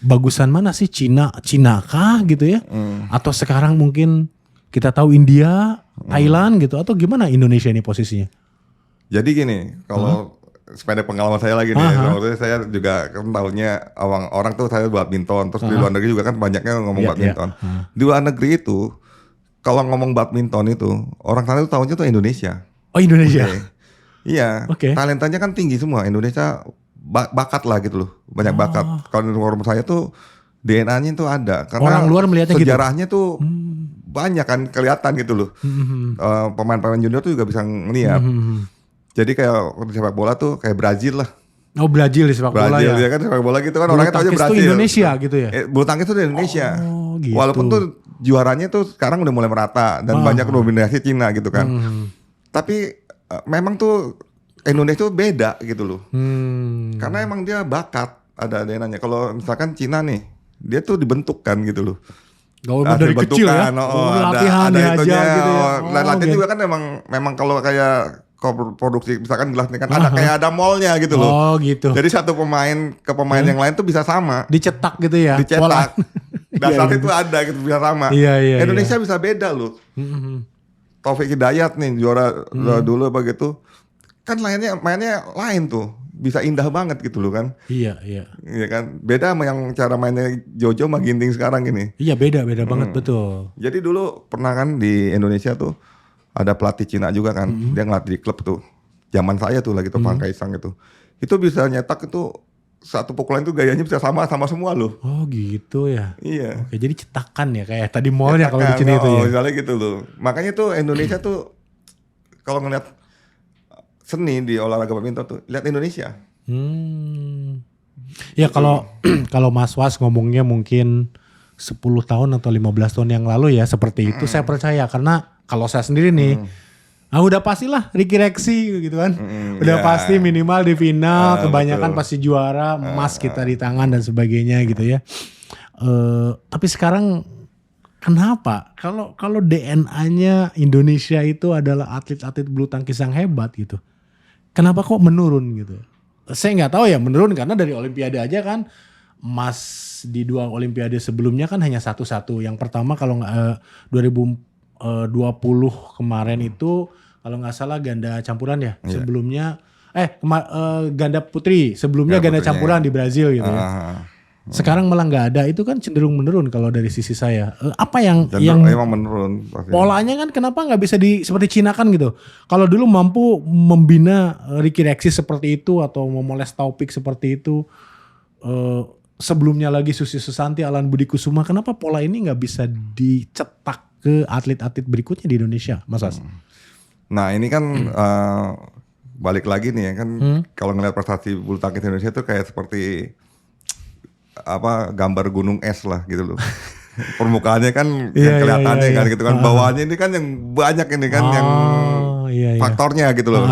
[SPEAKER 2] bagusan mana sih? Cina kah gitu ya? Atau sekarang mungkin kita tahu India, Thailand gitu, atau gimana Indonesia ini posisinya?
[SPEAKER 1] Jadi gini, kalau sepeda pengalaman saya lagi nih. Maksudnya saya juga kan tahunya orang tuh saya badminton, terus di luar negeri juga kan banyaknya ngomong badminton. Di luar negeri itu kalau ngomong badminton itu orang sana tuh tahunya tuh Indonesia.
[SPEAKER 2] Oh, Indonesia.
[SPEAKER 1] Iya. Talentanya kan tinggi semua. Indonesia bakat lah gitu loh, banyak bakat. Kalau menurut saya tuh DNA-nya itu ada. Karena
[SPEAKER 2] orang luar melihatnya
[SPEAKER 1] sejarahnya tuh banyak kan kelihatan gitu loh. Pemain-pemain junior tuh juga bisa ngeliat. Jadi kayak di sepak bola tuh kayak Brazil lah.
[SPEAKER 2] Oh, Brazil di sepak bola ya.
[SPEAKER 1] Brazil ya kan sepak bola gitu kan orangnya tahu aja Brazil.
[SPEAKER 2] Itu Indonesia gitu ya.
[SPEAKER 1] Bulu tangkis itu Indonesia.
[SPEAKER 2] Oh, gitu.
[SPEAKER 1] Walaupun tuh juaranya tuh sekarang udah mulai merata dan banyak dominasi Cina gitu kan. Tapi memang tuh Indonesia tuh beda gitu loh. Karena emang dia bakat, ada DNA-nya. Kalau misalkan Cina nih, dia tuh dibentuk kan gitu loh.
[SPEAKER 2] Dari kecil ya. Latihan
[SPEAKER 1] ada
[SPEAKER 2] diajar gitu ya.
[SPEAKER 1] Latihan juga kan memang kalau kayak produksi misalkan gelas ini kan ada mallnya gitu loh.
[SPEAKER 2] Oh gitu.
[SPEAKER 1] Jadi satu pemain ke pemain yang lain tuh bisa sama.
[SPEAKER 2] Dicetak gitu ya.
[SPEAKER 1] Dicetak. Dasarnya itu ada gitu bisa sama. Indonesia bisa beda loh. Taufik Hidayat nih juara dulu begitu. Kan mainnya lain tuh. Bisa indah banget gitu loh kan. Iya kan. Beda sama yang cara mainnya Jojo sama Ginting sekarang ini.
[SPEAKER 2] Iya beda banget betul.
[SPEAKER 1] Jadi dulu pernah kan di Indonesia tuh ada pelatih Cina juga kan, dia ngelatih di klub tuh. Zaman saya tuh lagi tuh Pak Kaisang itu. Itu bisa nyetak itu satu pukulan itu gayanya bisa sama semua loh.
[SPEAKER 2] Oh gitu ya.
[SPEAKER 1] Iya.
[SPEAKER 2] Oke, jadi cetakan ya kayak tadi mall ya kalau di Cina itu ya.
[SPEAKER 1] Misalnya gitu loh. Makanya tuh Indonesia tuh kalau ngeliat seni di olahraga badminton tuh lihat Indonesia.
[SPEAKER 2] Ya kalau Mas Was ngomongnya mungkin 10 tahun atau 15 tahun yang lalu ya seperti itu saya percaya karena kalau saya sendiri nih, udah pastilah Ricky Rexy gitu kan. Udah pasti minimal di final, kebanyakan pasti juara, emas kita di tangan dan sebagainya gitu ya. Tapi sekarang kenapa? Kalau DNA-nya Indonesia itu adalah atlet-atlet bulu tangkis yang hebat gitu. Kenapa kok menurun gitu? Saya nggak tahu ya menurun karena dari Olimpiade aja kan emas di 2 Olimpiade sebelumnya kan hanya satu-satu. Yang pertama kalau 2020 kemarin itu kalau nggak salah ganda campuran ya. Sebelumnya ganda putri sebelumnya ganda campuran di Brazil gitu ya. Sekarang malah nggak ada, itu kan cenderung menurun kalau dari sisi saya. Apa yang
[SPEAKER 1] emang menurun pasti.
[SPEAKER 2] Polanya kan kenapa nggak bisa seperti Cina kan gitu. Kalau dulu mampu membina Ricky Rexy seperti itu atau memoles Taufik seperti itu. Sebelumnya lagi Susi Susanti, Alan Budi Kusuma, kenapa pola ini nggak bisa dicetak ke atlet-atlet berikutnya di Indonesia, Mas As?
[SPEAKER 1] Nah ini kan balik lagi nih ya kan, kalau ngeliat prestasi bulu tangkis Indonesia itu kayak seperti gambar gunung es lah gitu loh. Permukaannya kan yang kelihatannya kan gitu kan, bawaannya ini kan yang banyak ini kan yang faktornya gitu loh.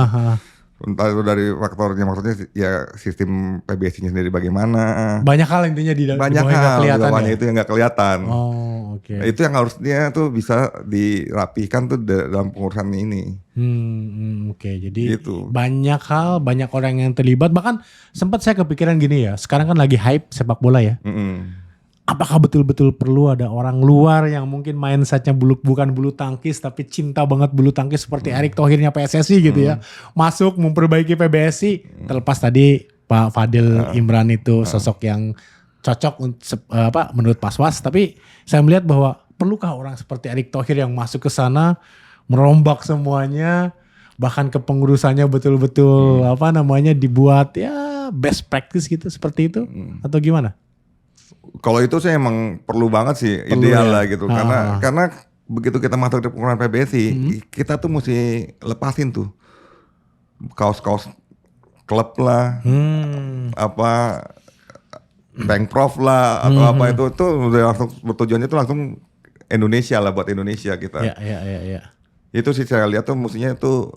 [SPEAKER 1] Entah itu dari faktornya, maksudnya ya sistem PBSI-nya sendiri bagaimana.
[SPEAKER 2] Banyak hal intinya di
[SPEAKER 1] banyak hal di bawahnya itu yang nggak kelihatan.
[SPEAKER 2] Okay.
[SPEAKER 1] Itu yang harusnya tuh bisa dirapikan tuh dalam pengurusan ini.
[SPEAKER 2] Oke. Jadi gitu. Banyak hal, banyak orang yang terlibat. Bahkan sempat saya kepikiran gini ya. Sekarang kan lagi hype sepak bola ya. Apakah betul-betul perlu ada orang luar yang mungkin mindsetnya bukan bulu tangkis tapi cinta banget bulu tangkis seperti Erick Thohirnya PSSI gitu ya, masuk memperbaiki PBSI. Terlepas tadi Pak Fadil Imran itu sosok yang cocok menurut Pak Was, tapi saya melihat bahwa perlukah orang seperti Erick Thohir yang masuk ke sana merombak semuanya, bahkan kepengurusannya betul-betul dibuat ya best practice gitu seperti itu atau gimana?
[SPEAKER 1] Kalau itu saya emang perlu banget sih, ideal lah gitu. Karena begitu kita masuk di pengurusan PBSI, kita tuh mesti lepasin tuh kaos-kaos klub lah, Bankprof lah atau itu tuh udah langsung bertujuannya tuh langsung Indonesia lah, buat Indonesia kita.
[SPEAKER 2] Iya.
[SPEAKER 1] Itu sih saya lihat tuh mestinya tuh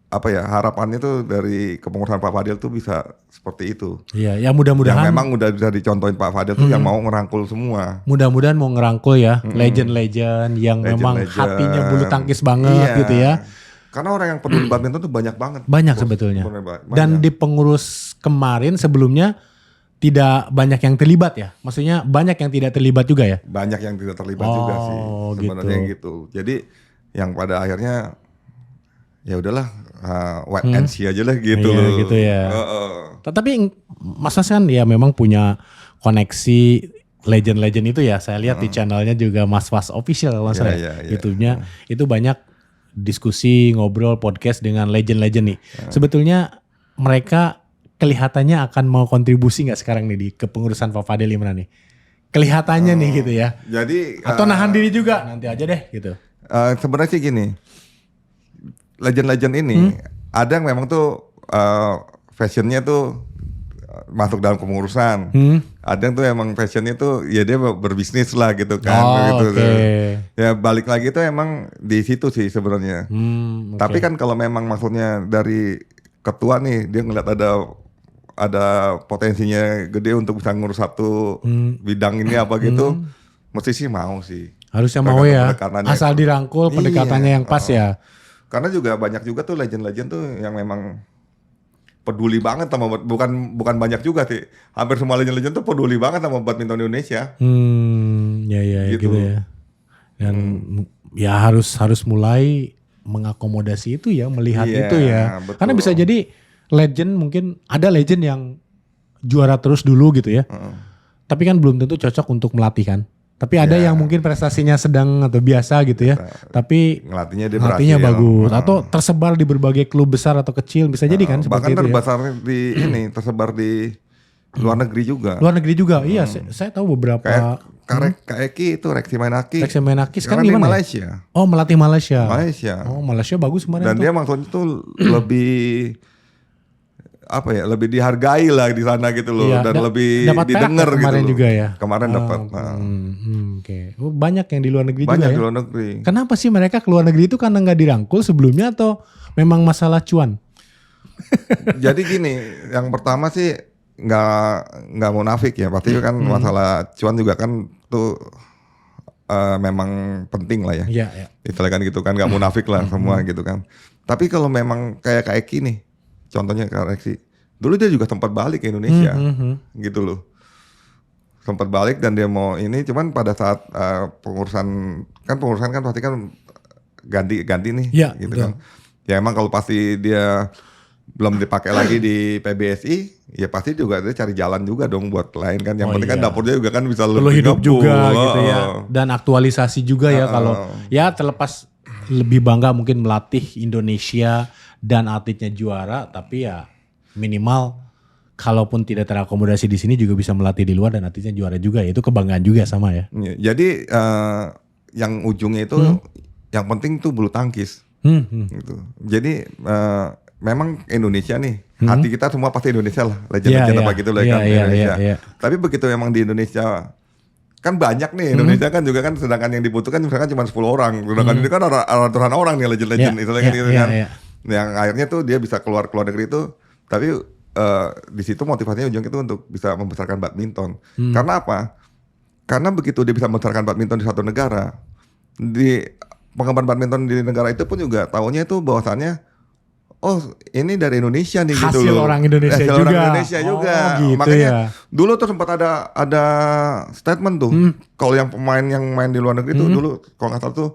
[SPEAKER 1] harapannya tuh dari kepengurusan Pak Fadil tuh bisa seperti itu.
[SPEAKER 2] Iya, ya mudah-mudahan.
[SPEAKER 1] Yang memang udah bisa dicontohin Pak Fadil tuh yang mau ngerangkul semua.
[SPEAKER 2] Mudah-mudahan mau ngerangkul ya legend-legend yang memang hatinya bulu tangkis banget gitu ya.
[SPEAKER 1] Karena orang yang peduli badminton tuh banyak banget.
[SPEAKER 2] Banyak sebetulnya. Banyak. Dan di pengurus kemarin sebelumnya tidak banyak yang terlibat ya. Maksudnya banyak yang tidak terlibat juga ya.
[SPEAKER 1] Banyak yang tidak terlibat juga sih sebenarnya gitu. Jadi yang pada akhirnya ya udahlah wait and see aja lah gitu
[SPEAKER 2] Iya,
[SPEAKER 1] loh.
[SPEAKER 2] gitu ya. Tapi Mas Was kan ya memang punya koneksi legend-legend itu ya. Saya lihat di channelnya juga Mas Was Official kalau nggak salah ya. YouTube-nya itu banyak diskusi, ngobrol, podcast dengan legend-legend nih. Sebetulnya mereka kelihatannya akan mau kontribusi nggak sekarang nih di kepengurusan Pak Fadel Imran nih? Kelihatannya nih gitu ya.
[SPEAKER 1] Jadi
[SPEAKER 2] Atau nahan diri juga nanti aja deh gitu.
[SPEAKER 1] sebenarnya sih gini, legend-legend ini ada yang memang tuh fashionnya tuh masuk dalam kepengurusan. Ada yang tuh emang fashionnya tuh ya dia berbisnis lah gitu kan. Gitu. Ya balik lagi tuh emang di situ sih sebenarnya. Tapi kan kalau memang maksudnya dari ketua nih dia ngeliat ada potensinya gede untuk bisa ngurus satu bidang ini apa gitu, mesti sih mau sih.
[SPEAKER 2] Harusnya mau ya, asal dirangkul pendekatannya yang pas ya.
[SPEAKER 1] Karena juga banyak juga tuh legend-legend tuh yang memang peduli banget sama bukan banyak juga sih. Hampir semua legend-legend tuh peduli banget sama badminton Indonesia.
[SPEAKER 2] Ya gitu ya. Dan ya harus mulai mengakomodasi itu ya, melihat itu ya. Betul. Karena bisa jadi legend mungkin ada legend yang juara terus dulu gitu ya. Tapi kan belum tentu cocok untuk melatih kan. Tapi ada yang mungkin prestasinya sedang atau biasa gitu ya. Tapi ngelatihnya bagus. Atau tersebar di berbagai klub besar atau kecil. Bisa jadi kan seperti itu ya.
[SPEAKER 1] Bahkan tersebar di luar negeri juga.
[SPEAKER 2] Luar negeri juga, iya. Saya tahu beberapa.
[SPEAKER 1] Kayak Eki itu, Reksi
[SPEAKER 2] Mainaki sekarang
[SPEAKER 1] di
[SPEAKER 2] gimana
[SPEAKER 1] Malaysia.
[SPEAKER 2] Ya? Oh melatih Malaysia.
[SPEAKER 1] Oh
[SPEAKER 2] Malaysia bagus kemarin.
[SPEAKER 1] Dan dia maksudnya tuh lebih lebih dihargai lah di sana gitu loh, dan lebih didengar gitu loh.
[SPEAKER 2] Juga ya.
[SPEAKER 1] Kemarin dapat.
[SPEAKER 2] Oke. Banyak yang di luar negeri juga ya.
[SPEAKER 1] Banyak di luar negeri.
[SPEAKER 2] Kenapa sih mereka ke luar negeri itu karena nggak dirangkul sebelumnya atau memang masalah cuan?
[SPEAKER 1] Jadi gini, yang pertama sih nggak munafik ya, pasti kan masalah cuan juga kan tuh memang penting lah ya. Iya. Istilahnya kan gitu kan, nggak munafik lah semua gitu kan. Tapi kalau memang kayak Eki nih, contohnya Reksi, dulu dia juga sempat balik ke Indonesia, gitu loh. Sempat balik dan dia mau ini, cuman pada saat pengurusan kan pasti kan ganti nih, gitu betul. Kan. Ya emang kalau pasti dia belum dipakai lagi di PBSI, ya pasti juga dia cari jalan juga dong buat lain kan. Yang penting kan dapurnya juga kan bisa lebih
[SPEAKER 2] hidup juga gitu ya. Dan aktualisasi juga ya kalau ya terlepas lebih bangga mungkin melatih Indonesia dan atletnya juara, tapi ya minimal kalaupun tidak terakomodasi di sini juga bisa melatih di luar dan atletnya juara juga, itu kebanggaan juga sama ya.
[SPEAKER 1] Jadi yang ujungnya itu yang penting tuh bulu tangkis. Gitu. Jadi memang Indonesia nih, hati kita semua pasti Indonesia lah, legend-legend apa gitu lah kan Indonesia. Tapi begitu emang di Indonesia kan banyak nih, Indonesia kan juga kan, sedangkan yang dibutuhkan misalkan cuma 10 orang, sedangkan ini kan ratusan orang nih legend-legend, istilahnya gitu kan. Yang akhirnya tuh dia bisa keluar negeri itu, tapi di situ motivasinya ujungnya itu untuk bisa membesarkan badminton. Karena apa? Karena begitu dia bisa membesarkan badminton di satu negara, di penggemar badminton di negara itu pun juga tahunya itu bahwasannya ini dari Indonesia nih gitu loh.
[SPEAKER 2] Hasil orang Indonesia
[SPEAKER 1] juga.
[SPEAKER 2] Gitu.
[SPEAKER 1] Makanya dulu tuh sempat ada statement tuh, kalau yang pemain yang main di luar negeri tuh dulu kalau nggak salah tuh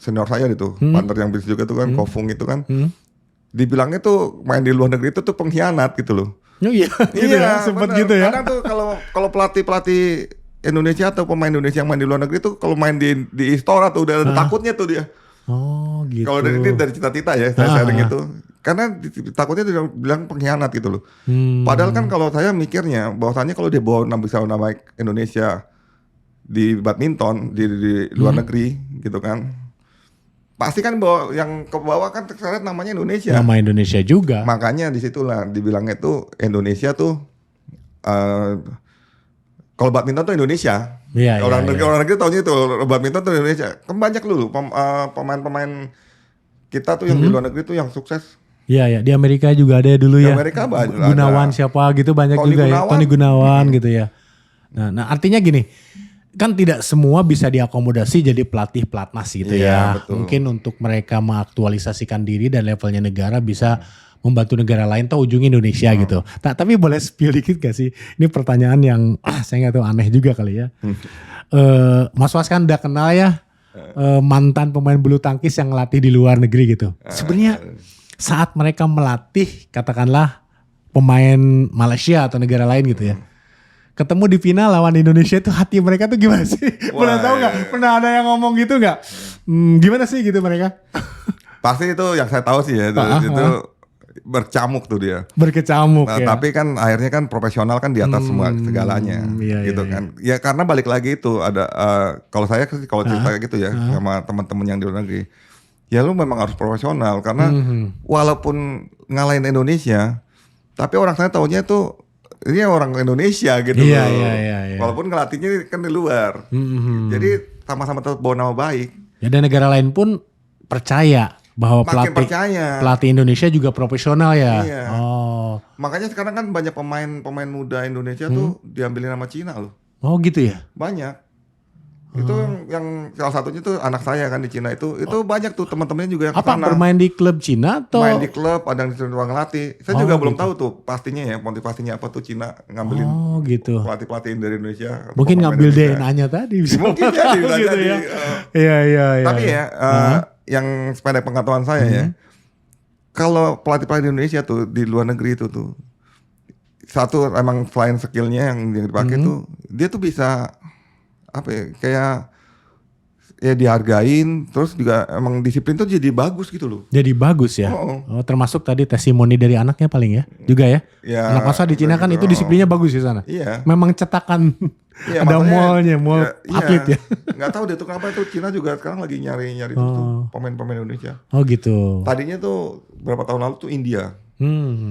[SPEAKER 1] senior saya gitu, partner yang bisnis juga tuh kan, Kofung itu kan, dibilangnya tuh main di luar negeri itu tuh pengkhianat gitu loh.
[SPEAKER 2] Iya, sempat gitu ya.
[SPEAKER 1] Kadang tuh kalau pelatih Indonesia atau pemain Indonesia yang main di luar negeri tuh kalau main di Istora tuh udah ada takutnya tuh dia.
[SPEAKER 2] Oh gitu.
[SPEAKER 1] Kalau dari cita-cita ya saya sharing itu, karena takutnya dia bilang pengkhianat gitu loh. Padahal kan kalau saya mikirnya bahwasannya kalau dia bisa nama Indonesia di badminton di luar negeri gitu kan, pasti kan bawa yang ke bawah kan terseret namanya Indonesia.
[SPEAKER 2] Nama Indonesia juga.
[SPEAKER 1] Makanya disitulah dibilangnya tuh Indonesia tuh kalau badminton tuh Indonesia. Orang negeri taunya itu badminton tuh Indonesia. Kan banyak dulu pemain-pemain kita tuh yang di luar negeri tuh yang sukses.
[SPEAKER 2] Iya, di Amerika juga ada dulu ya.
[SPEAKER 1] Di Amerika banyak.
[SPEAKER 2] Gunawan siapa gitu banyak juga ya. Tony Gunawan gitu ya. Nah artinya gini, kan tidak semua bisa diakomodasi jadi pelatih pelatnas gitu ya. Betul. Mungkin untuk mereka mengaktualisasikan diri dan levelnya negara bisa membantu negara lain atau ujungnya Indonesia gitu. Tapi boleh spill dikit gak sih? Ini pertanyaan yang saya gak tahu, aneh juga kali ya. Mas Was kan udah kenal ya mantan pemain bulu tangkis yang ngelatih di luar negeri gitu. Sebenarnya saat mereka melatih katakanlah pemain Malaysia atau negara lain gitu ya. Ketemu di final lawan Indonesia itu hati mereka tuh gimana sih? Pernah tahu nggak? Pernah ada yang ngomong gitu nggak? Gimana sih gitu mereka?
[SPEAKER 1] Pasti itu yang saya tahu sih ya, itu bercamuk tuh dia.
[SPEAKER 2] Berkecamuk
[SPEAKER 1] nah,
[SPEAKER 2] ya.
[SPEAKER 1] Tapi kan akhirnya kan profesional kan di atas semua segalanya, gitu kan. Ya karena balik lagi itu ada kalau saya kalau cerita gitu ya sama teman-teman yang di luar negeri, ya lu memang harus profesional karena walaupun ngalahin Indonesia, tapi orang sana taunya itu ini orang Indonesia gitu loh.
[SPEAKER 2] Iya.
[SPEAKER 1] Walaupun ngelatihnya kan di luar, jadi sama-sama tetap bawa nama baik.
[SPEAKER 2] Ya dan negara lain pun percaya bahwa pelatih Indonesia juga profesional ya.
[SPEAKER 1] Iya.
[SPEAKER 2] Oh.
[SPEAKER 1] Makanya sekarang kan banyak pemain muda Indonesia tuh diambilin sama Cina loh.
[SPEAKER 2] Oh gitu ya.
[SPEAKER 1] Banyak. Itu yang salah satunya tuh anak saya kan di Cina itu banyak tuh teman-temannya juga yang
[SPEAKER 2] apa
[SPEAKER 1] kesana.
[SPEAKER 2] bermain di klub Cina atau
[SPEAKER 1] main di klub, ada yang di ruang ngelatih. Saya juga belum tahu tuh pastinya ya motivasinya apa tuh Cina ngambilin
[SPEAKER 2] gitu.
[SPEAKER 1] pelatih dari Indonesia.
[SPEAKER 2] Mungkin ngambil DNA-nya tadi bisa.
[SPEAKER 1] Mungkin ya bisa
[SPEAKER 2] gitu
[SPEAKER 1] jadi.
[SPEAKER 2] Ya. Iya.
[SPEAKER 1] Tapi ya yang sependek pengetahuan saya ya, kalau pelatih Indonesia tuh di luar negeri itu tuh satu emang selain skillnya yang dipakai tuh dia tuh bisa apa ya, kayak ya dihargain, terus juga emang disiplin tuh jadi bagus gitu loh.
[SPEAKER 2] Jadi bagus ya. Oh, termasuk tadi testimoni dari anaknya paling ya, juga ya. Anak masa di Cina kan itu disiplinnya bagus di sana.
[SPEAKER 1] Iya.
[SPEAKER 2] Memang cetakan. Iya, ada mall atlet ya.
[SPEAKER 1] Nggak tahu deh tuh kenapa itu Cina juga sekarang lagi nyari tuh pemain-pemain Indonesia.
[SPEAKER 2] Oh gitu.
[SPEAKER 1] Tadinya tuh berapa tahun lalu tuh India.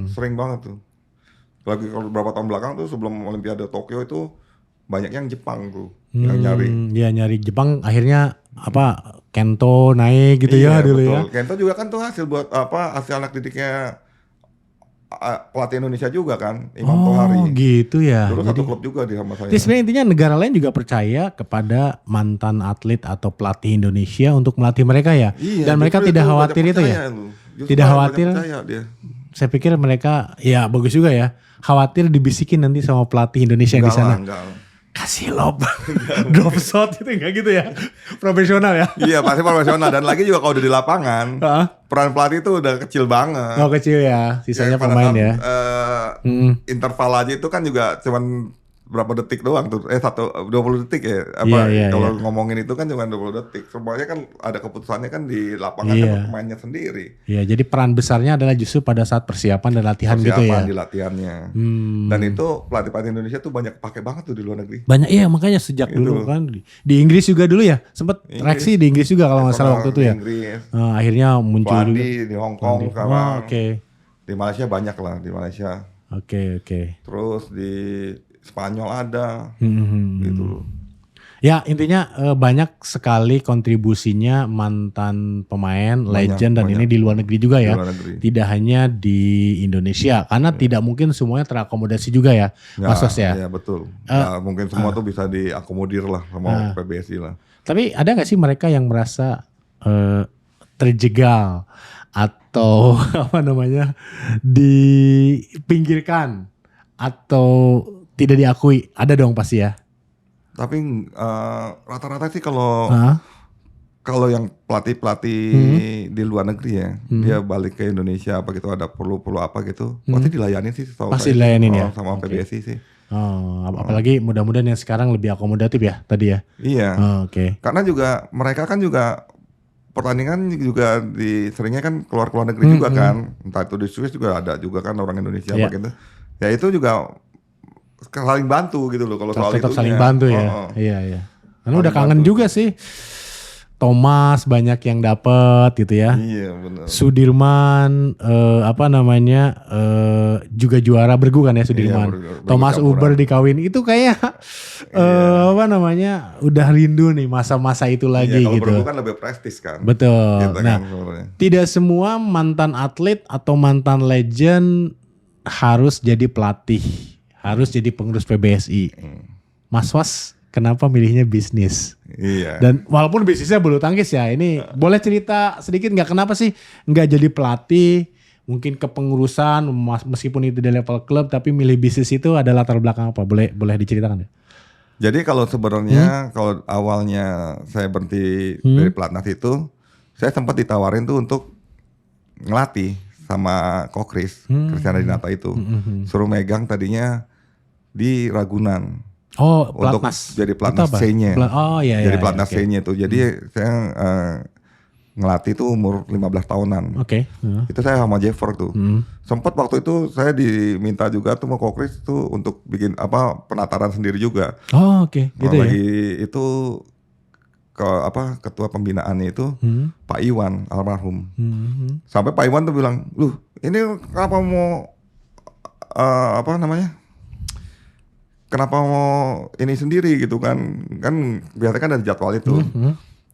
[SPEAKER 1] Sering banget tuh. Lagi kalau berapa tahun belakang tuh sebelum Olimpiade Tokyo itu banyak yang Jepang tuh yang nyari.
[SPEAKER 2] Iya nyari Jepang akhirnya apa Kento naik gitu ya dulu
[SPEAKER 1] betul.
[SPEAKER 2] ya.
[SPEAKER 1] Kento juga kan tuh hasil anak didiknya pelatih Indonesia juga kan, Imam Tohari.
[SPEAKER 2] Oh gitu ya.
[SPEAKER 1] Dulu satu klub juga di sama saya.
[SPEAKER 2] Jadi sebenarnya intinya negara lain juga percaya kepada mantan atlet atau pelatih Indonesia untuk melatih mereka ya.
[SPEAKER 1] Iya,
[SPEAKER 2] dan mereka tidak khawatir itu ya. Tidak khawatir. Saya pikir mereka ya bagus juga ya. Khawatir dibisikin nanti sama pelatih Indonesia di sana. Kasih lob, drop shot itu enggak gitu ya. Profesional ya.
[SPEAKER 1] Iya pasti profesional, dan lagi juga kalau udah di lapangan peran pelatih itu udah kecil banget.
[SPEAKER 2] Oh kecil ya, sisanya ya, pemain ya.
[SPEAKER 1] Interval aja itu kan juga cuman berapa detik doang tuh, 20 detik ya. Kalau ngomongin itu kan cuma 20 detik. Semuanya kan ada keputusannya kan di lapangan kan pemainnya sendiri.
[SPEAKER 2] Iya, jadi peran besarnya adalah justru pada saat persiapan dan latihan gitu ya.
[SPEAKER 1] Di latihannya. Dan itu pelatih Indonesia tuh banyak pakai banget tuh di luar negeri.
[SPEAKER 2] Banyak iya, makanya sejak dulu kan di Inggris juga dulu ya. Sempet reaksi di Inggris juga kalau nggak salah waktu itu ya. akhirnya muncul
[SPEAKER 1] di Hong Kong sama.
[SPEAKER 2] Oke.
[SPEAKER 1] Di Malaysia banyak lah, di Malaysia.
[SPEAKER 2] Oke.
[SPEAKER 1] Terus di Spanyol ada, gitu loh.
[SPEAKER 2] Ya intinya banyak sekali kontribusinya mantan pemain, legend dan ini di luar negeri juga ya. Tidak hanya di Indonesia, karena tidak mungkin semuanya terakomodasi juga ya, Mas Sos ya.
[SPEAKER 1] Iya betul. Mungkin semua tuh bisa diakomodir lah sama PBSI lah.
[SPEAKER 2] Tapi ada nggak sih mereka yang merasa terjegal atau dipinggirkan atau tidak diakui? Ada dong pasti ya.
[SPEAKER 1] Tapi rata-rata sih kalau yang pelatih di luar negeri ya, dia balik ke Indonesia apa gitu, ada perlu apa gitu, pasti dilayani sih.
[SPEAKER 2] Pasti dilayanin ya.
[SPEAKER 1] Sama PBSI sih.
[SPEAKER 2] Apalagi mudah-mudahan yang sekarang lebih akomodatif ya tadi ya.
[SPEAKER 1] Iya. Karena juga mereka kan juga pertandingan juga seringnya kan keluar negeri juga kan. Entah itu di Swiss juga ada juga kan orang Indonesia apa gitu. Ya itu juga saling bantu gitu loh kalau soal itu.
[SPEAKER 2] Tetap saling bantu ya. Iya. Karena udah kangen juga sih. Thomas banyak yang dapat gitu ya.
[SPEAKER 1] Iya benar.
[SPEAKER 2] Sudirman juga juara bergu kan ya Sudirman. Iya, Thomas Uber dikawin itu kayak udah rindu nih masa-masa itu lagi gitu.
[SPEAKER 1] Kalau bergu kan lebih prestis kan.
[SPEAKER 2] Betul.
[SPEAKER 1] Gitu
[SPEAKER 2] nah, tidak semua mantan atlet atau mantan legend harus jadi pelatih, harus jadi pengurus PBSI. Mas Was kenapa milihnya bisnis?
[SPEAKER 1] Iya.
[SPEAKER 2] Dan walaupun bisnisnya bulu tangkis ya, ini boleh cerita sedikit nggak kenapa sih nggak jadi pelatih, mungkin kepengurusan meskipun itu di level klub, tapi milih bisnis itu ada latar belakang apa? Boleh diceritakan ya?
[SPEAKER 1] Jadi kalau sebenarnya kalau awalnya saya berhenti dari pelatnas itu, saya sempat ditawarin tuh untuk ngelatih sama Kokris, Kristiana Dinata itu. Suruh megang tadinya di Ragunan.
[SPEAKER 2] Oh,
[SPEAKER 1] untuk
[SPEAKER 2] pelatnas.
[SPEAKER 1] jadi pelatnas C-nya.
[SPEAKER 2] Oh iya.
[SPEAKER 1] Jadi pelatnas C-nya itu. Jadi saya ngelatih tuh umur 15 tahunan.
[SPEAKER 2] Oke.
[SPEAKER 1] Itu saya sama Jeffer tuh. Sempat waktu itu saya diminta juga tuh sama Kokris tuh untuk bikin penataran sendiri juga.
[SPEAKER 2] Oh oke. Gitu ya.
[SPEAKER 1] Lagi itu ketua pembinaannya itu Pak Iwan almarhum. Sampai Pak Iwan tuh bilang, "Loh, ini kenapa mau kenapa mau ini sendiri gitu kan biasanya kan ada jadwal itu.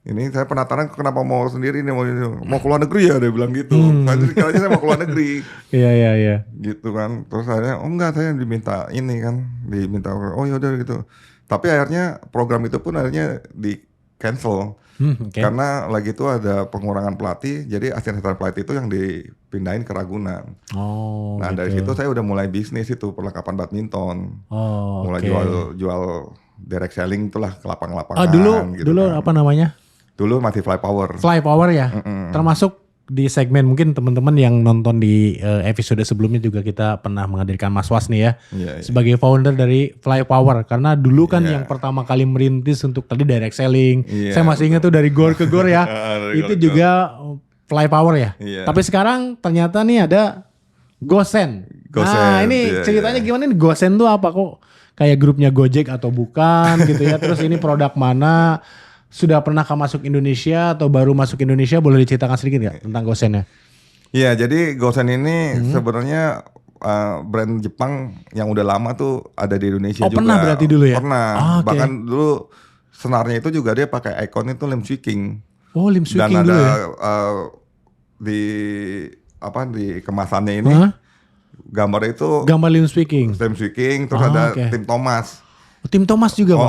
[SPEAKER 1] Ini saya penataran kenapa mau sendiri nih mau keluar negeri ya," dia bilang gitu. Saya mau keluar negeri.
[SPEAKER 2] Iya.
[SPEAKER 1] Gitu kan. Terus akhirnya enggak, saya diminta oh yaudah gitu. Tapi akhirnya program itu pun akhirnya di cancel. Karena lagi itu ada pengurangan pelatih, jadi asisten pelatih itu yang dipindahin ke Ragunan. Nah gitu. Dari situ saya udah mulai bisnis itu perlengkapan badminton. Mulai jual direct selling itulah ke lapangan-lapangan.
[SPEAKER 2] Dulu kan. Apa namanya?
[SPEAKER 1] Dulu masih Fly Power.
[SPEAKER 2] Fly Power ya. Termasuk di segmen mungkin teman-teman yang nonton di episode sebelumnya juga kita pernah menghadirkan Mas Was nih ya. Sebagai founder dari Fly Power. Karena dulu kan yang pertama kali merintis untuk tadi direct selling. Saya masih ingat tuh dari gor ke gor ya. Itu juga Fly Power ya. Tapi sekarang ternyata nih ada Gosen. Nah ini ceritanya gimana nih, Gosen tuh apa kok? Kayak grupnya Gojek atau bukan gitu ya. Terus ini produk mana? Sudah pernahkah masuk Indonesia atau baru masuk Indonesia? Boleh diceritakan sedikit nggak tentang Gosennya?
[SPEAKER 1] Iya, jadi Gosen ini sebenarnya brand Jepang yang udah lama tuh ada di Indonesia juga.
[SPEAKER 2] Pernah berarti dulu ya?
[SPEAKER 1] Pernah. Bahkan dulu senarnya itu juga dia pakai ikon itu Lim Swicking.
[SPEAKER 2] Oh, Lim Swicking
[SPEAKER 1] dulu ya? Dan ada di kemasannya ini gambar itu
[SPEAKER 2] gambar Lim Swicking.
[SPEAKER 1] Terus ada Tim Thomas.
[SPEAKER 2] Tim Thomas juga Pak?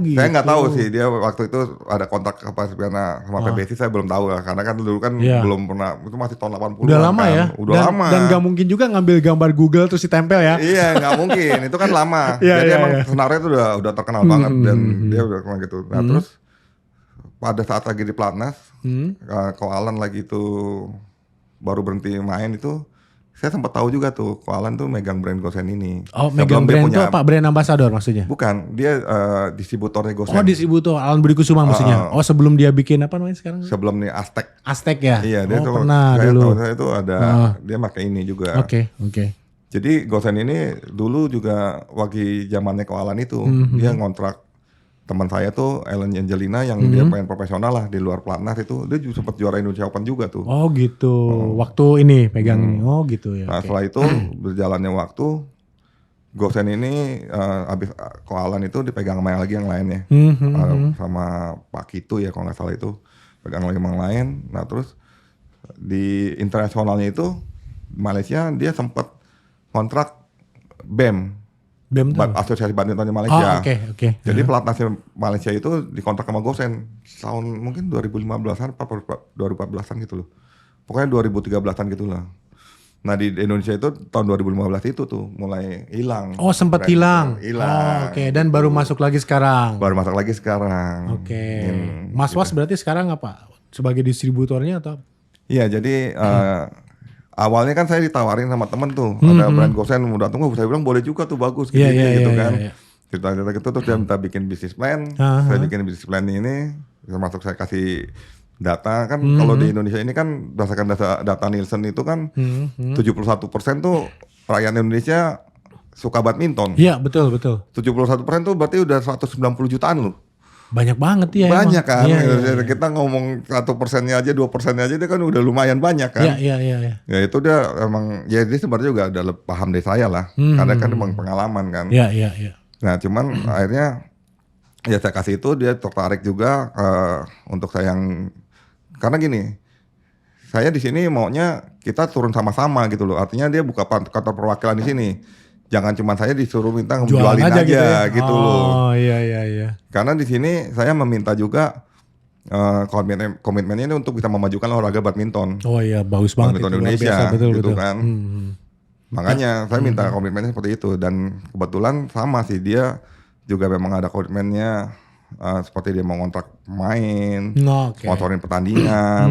[SPEAKER 2] Gitu.
[SPEAKER 1] Saya nggak tahu sih dia waktu itu ada kontak sama PBSI, saya belum tahu lah. Karena kan dulu kan belum pernah, itu masih tahun 80-an.
[SPEAKER 2] Udah lama kan.
[SPEAKER 1] Udah lama.
[SPEAKER 2] Dan gak mungkin juga ngambil gambar Google terus ditempel ya.
[SPEAKER 1] Iya nggak mungkin, itu kan lama. Jadi emang senarnya itu udah terkenal banget dan dia udah kenal gitu. Nah terus pada saat lagi di Platnas, Ko Alan lagi itu baru berhenti main itu, saya sempat tahu juga tuh, Ko Alan tuh megang brand Gosen ini.
[SPEAKER 2] Oh, megang brand itu apa? Brand ambassador maksudnya?
[SPEAKER 1] Bukan, dia distributornya Gosen.
[SPEAKER 2] Oh, distributor Alan Budi Kusuma maksudnya. Sebelum dia bikin apa namanya sekarang?
[SPEAKER 1] Sebelum nih Aztec.
[SPEAKER 2] Aztec ya?
[SPEAKER 1] Iya, dia tuh
[SPEAKER 2] pernah dulu.
[SPEAKER 1] Saya itu ada dia pakai ini juga.
[SPEAKER 2] Oke.
[SPEAKER 1] Jadi Gosen ini dulu juga waktu zamannya Ko Alan itu, dia ngontrak teman saya tuh Ellen Angelina yang dia main profesional lah di luar pelatnas itu, dia juga sempat juara Indonesia Open juga tuh.
[SPEAKER 2] Oh gitu. Waktu ini pegang oh gitu ya.
[SPEAKER 1] Nah setelah itu berjalannya waktu, Gosen ini abis Ko Alan itu dipegang sama yang lainnya, sama Pak Kitu ya kalau nggak salah itu, pegang lagi sama yang lain. Nah terus di internasionalnya itu Malaysia dia sempat kontrak BEM. Asosiasi Badminton Malaysia.
[SPEAKER 2] Oke.
[SPEAKER 1] Jadi pelatnasnya Malaysia itu dikontrak sama Gosen tahun mungkin 2015-an atau 2014-an gitu loh. Pokoknya 2013-an gitu lah. Nah di Indonesia itu tahun 2015 itu tuh mulai hilang.
[SPEAKER 2] Oh sempat hilang. Oke. Dan baru masuk lagi sekarang. Oke. Mas Was berarti sekarang apa? Sebagai distributornya atau?
[SPEAKER 1] Iya jadi awalnya kan saya ditawarin sama temen tuh, ada brand Gosen udah tunggu, saya bilang boleh juga tuh, bagus gitu kan. Cerita gitu terus dia minta bikin bisnis plan, saya bikin bisnis plan ini, termasuk saya kasih data kan. Kalau di Indonesia ini kan berdasarkan data Nielsen itu kan 71% tuh rakyat Indonesia suka badminton.
[SPEAKER 2] Iya betul.
[SPEAKER 1] 71% tuh berarti udah 190 jutaan loh.
[SPEAKER 2] Banyak banget ya.
[SPEAKER 1] Banyak kan. Iya. Kita ngomong 1%-nya aja, 2%-nya aja, dia kan udah lumayan banyak kan.
[SPEAKER 2] Iya.
[SPEAKER 1] Ya itu dia emang, ya dia sebenarnya juga ada paham dari saya lah. Karena kan emang pengalaman kan.
[SPEAKER 2] Iya.
[SPEAKER 1] Nah cuman akhirnya ya saya kasih itu, dia tertarik juga untuk saya yang, karena gini, saya di sini maunya kita turun sama-sama gitu loh. Artinya dia buka kantor perwakilan di sini. Jangan cuma saya disuruh minta jualin aja gitu loh.
[SPEAKER 2] Oh iya.
[SPEAKER 1] Karena di sini saya meminta juga komitmennya ini untuk bisa memajukan olahraga badminton.
[SPEAKER 2] Oh iya, bagus banget
[SPEAKER 1] badminton
[SPEAKER 2] itu.
[SPEAKER 1] Indonesia
[SPEAKER 2] betul.
[SPEAKER 1] Kan. Makanya saya minta komitmennya seperti itu, dan kebetulan sama sih dia juga memang ada komitmennya seperti dia mau ngontrak pemain, sponsorin pertandingan,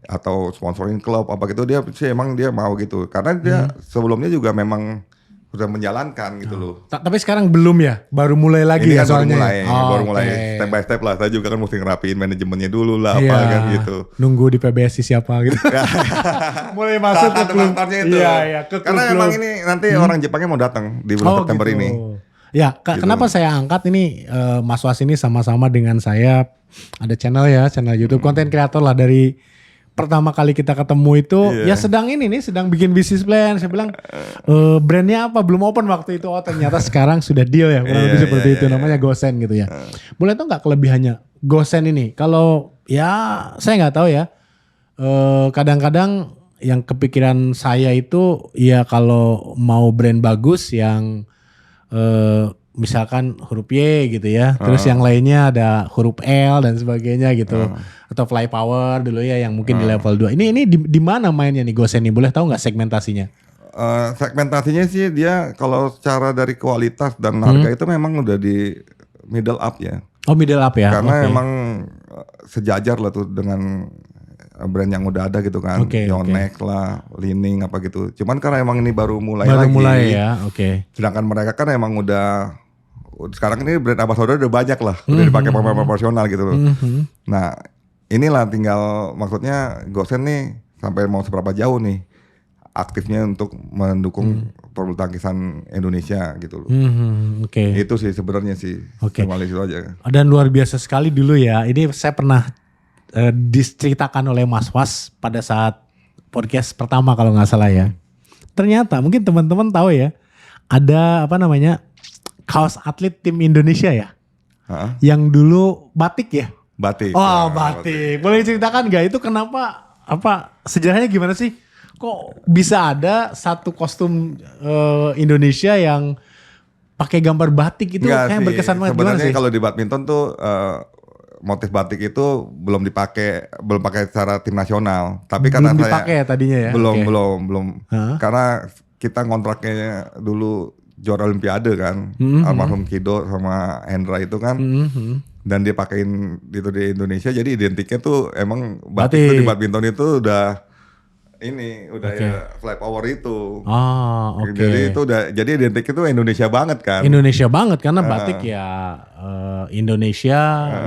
[SPEAKER 1] atau sponsorin klub apa gitu dia sih emang dia mau gitu. Karena dia sebelumnya juga memang udah menjalankan gitu loh.
[SPEAKER 2] Tapi sekarang belum ya? Baru mulai lagi
[SPEAKER 1] ini
[SPEAKER 2] ya
[SPEAKER 1] kan
[SPEAKER 2] soalnya?
[SPEAKER 1] baru mulai step by step lah. Saya juga kan mesti ngerapiin manajemennya dulu lah apa kan gitu.
[SPEAKER 2] Nunggu di PBSI siapa gitu. Mulai masuk ke klub.
[SPEAKER 1] Itu. Iya, ke karena klub. Emang ini nanti orang Jepangnya mau datang di bulan September
[SPEAKER 2] gitu.
[SPEAKER 1] ini.
[SPEAKER 2] Ya, gitu. Kenapa saya angkat ini Mas Was ini sama-sama dengan saya ada channel YouTube konten kreator lah dari pertama kali kita ketemu itu ya sedang bikin bisnis plan. Saya bilang brandnya apa belum open waktu itu. Oh ternyata sekarang sudah deal ya kurang lebih seperti itu namanya Gosen gitu ya. Boleh tahu nggak kelebihannya Gosen ini? Kalau ya saya nggak tahu ya. Kadang-kadang yang kepikiran saya itu ya kalau mau brand bagus yang misalkan huruf Y gitu ya. Terus yang lainnya ada huruf L dan sebagainya gitu. Atau Fly Power dulu ya yang mungkin di level 2. Ini di mana mainnya nih Gosen nih? Boleh tahu nggak segmentasinya?
[SPEAKER 1] Segmentasinya sih dia kalau secara dari kualitas dan harga itu memang udah di middle up ya.
[SPEAKER 2] Oh middle up ya.
[SPEAKER 1] Karena emang sejajar lah tuh dengan brand yang udah ada gitu kan. Yonex lah, Li-Ning apa gitu. Cuman karena emang ini baru mulai
[SPEAKER 2] ya.
[SPEAKER 1] Sedangkan mereka kan emang udah sekarang ini brand ambassador udah banyak lah, udah dipakai pemain profesional gitu loh. Nah, inilah tinggal maksudnya Gosen nih sampai mau seberapa jauh nih aktifnya untuk mendukung perbulu tangkisan Indonesia gitu loh. Itu sih sebenarnya sih. Itu aja.
[SPEAKER 2] Dan luar biasa sekali dulu ya. Ini saya pernah diceritakan oleh Mas Was pada saat podcast pertama kalau nggak salah ya. Ternyata mungkin teman-teman tahu ya, ada kaos atlet tim Indonesia ya, yang dulu batik ya.
[SPEAKER 1] Batik.
[SPEAKER 2] Oh batik. Boleh ceritakan nggak itu kenapa? Sejarahnya gimana sih? Kok bisa ada satu kostum Indonesia yang pakai gambar batik itu kayak berkesan banget.
[SPEAKER 1] Sebenarnya kalau di badminton tuh motif batik itu belum pakai secara tim nasional. Tapi karena
[SPEAKER 2] belum dipakai tadinya ya.
[SPEAKER 1] Belum. Karena kita ngontraknya dulu juara Olimpiade kan, almarhum Kido sama Hendra itu kan, dan dia pakein itu di Indonesia, jadi identiknya tuh emang batik itu di badminton itu udah ya Fly Power itu. Jadi itu jadi identiknya tuh Indonesia banget kan.
[SPEAKER 2] Indonesia banget karena batik ya Indonesia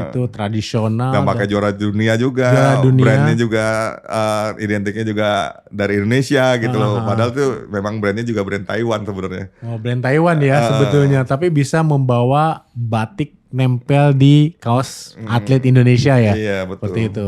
[SPEAKER 2] itu tradisional.
[SPEAKER 1] Dan pakai juara dunia juga, brandnya juga identiknya juga dari Indonesia gitu loh. Padahal tuh memang brandnya juga brand Taiwan sebenarnya. Oh brand Taiwan ya sebetulnya, tapi bisa membawa batik nempel di kaos atlet Indonesia ya. Iya betul. Seperti itu.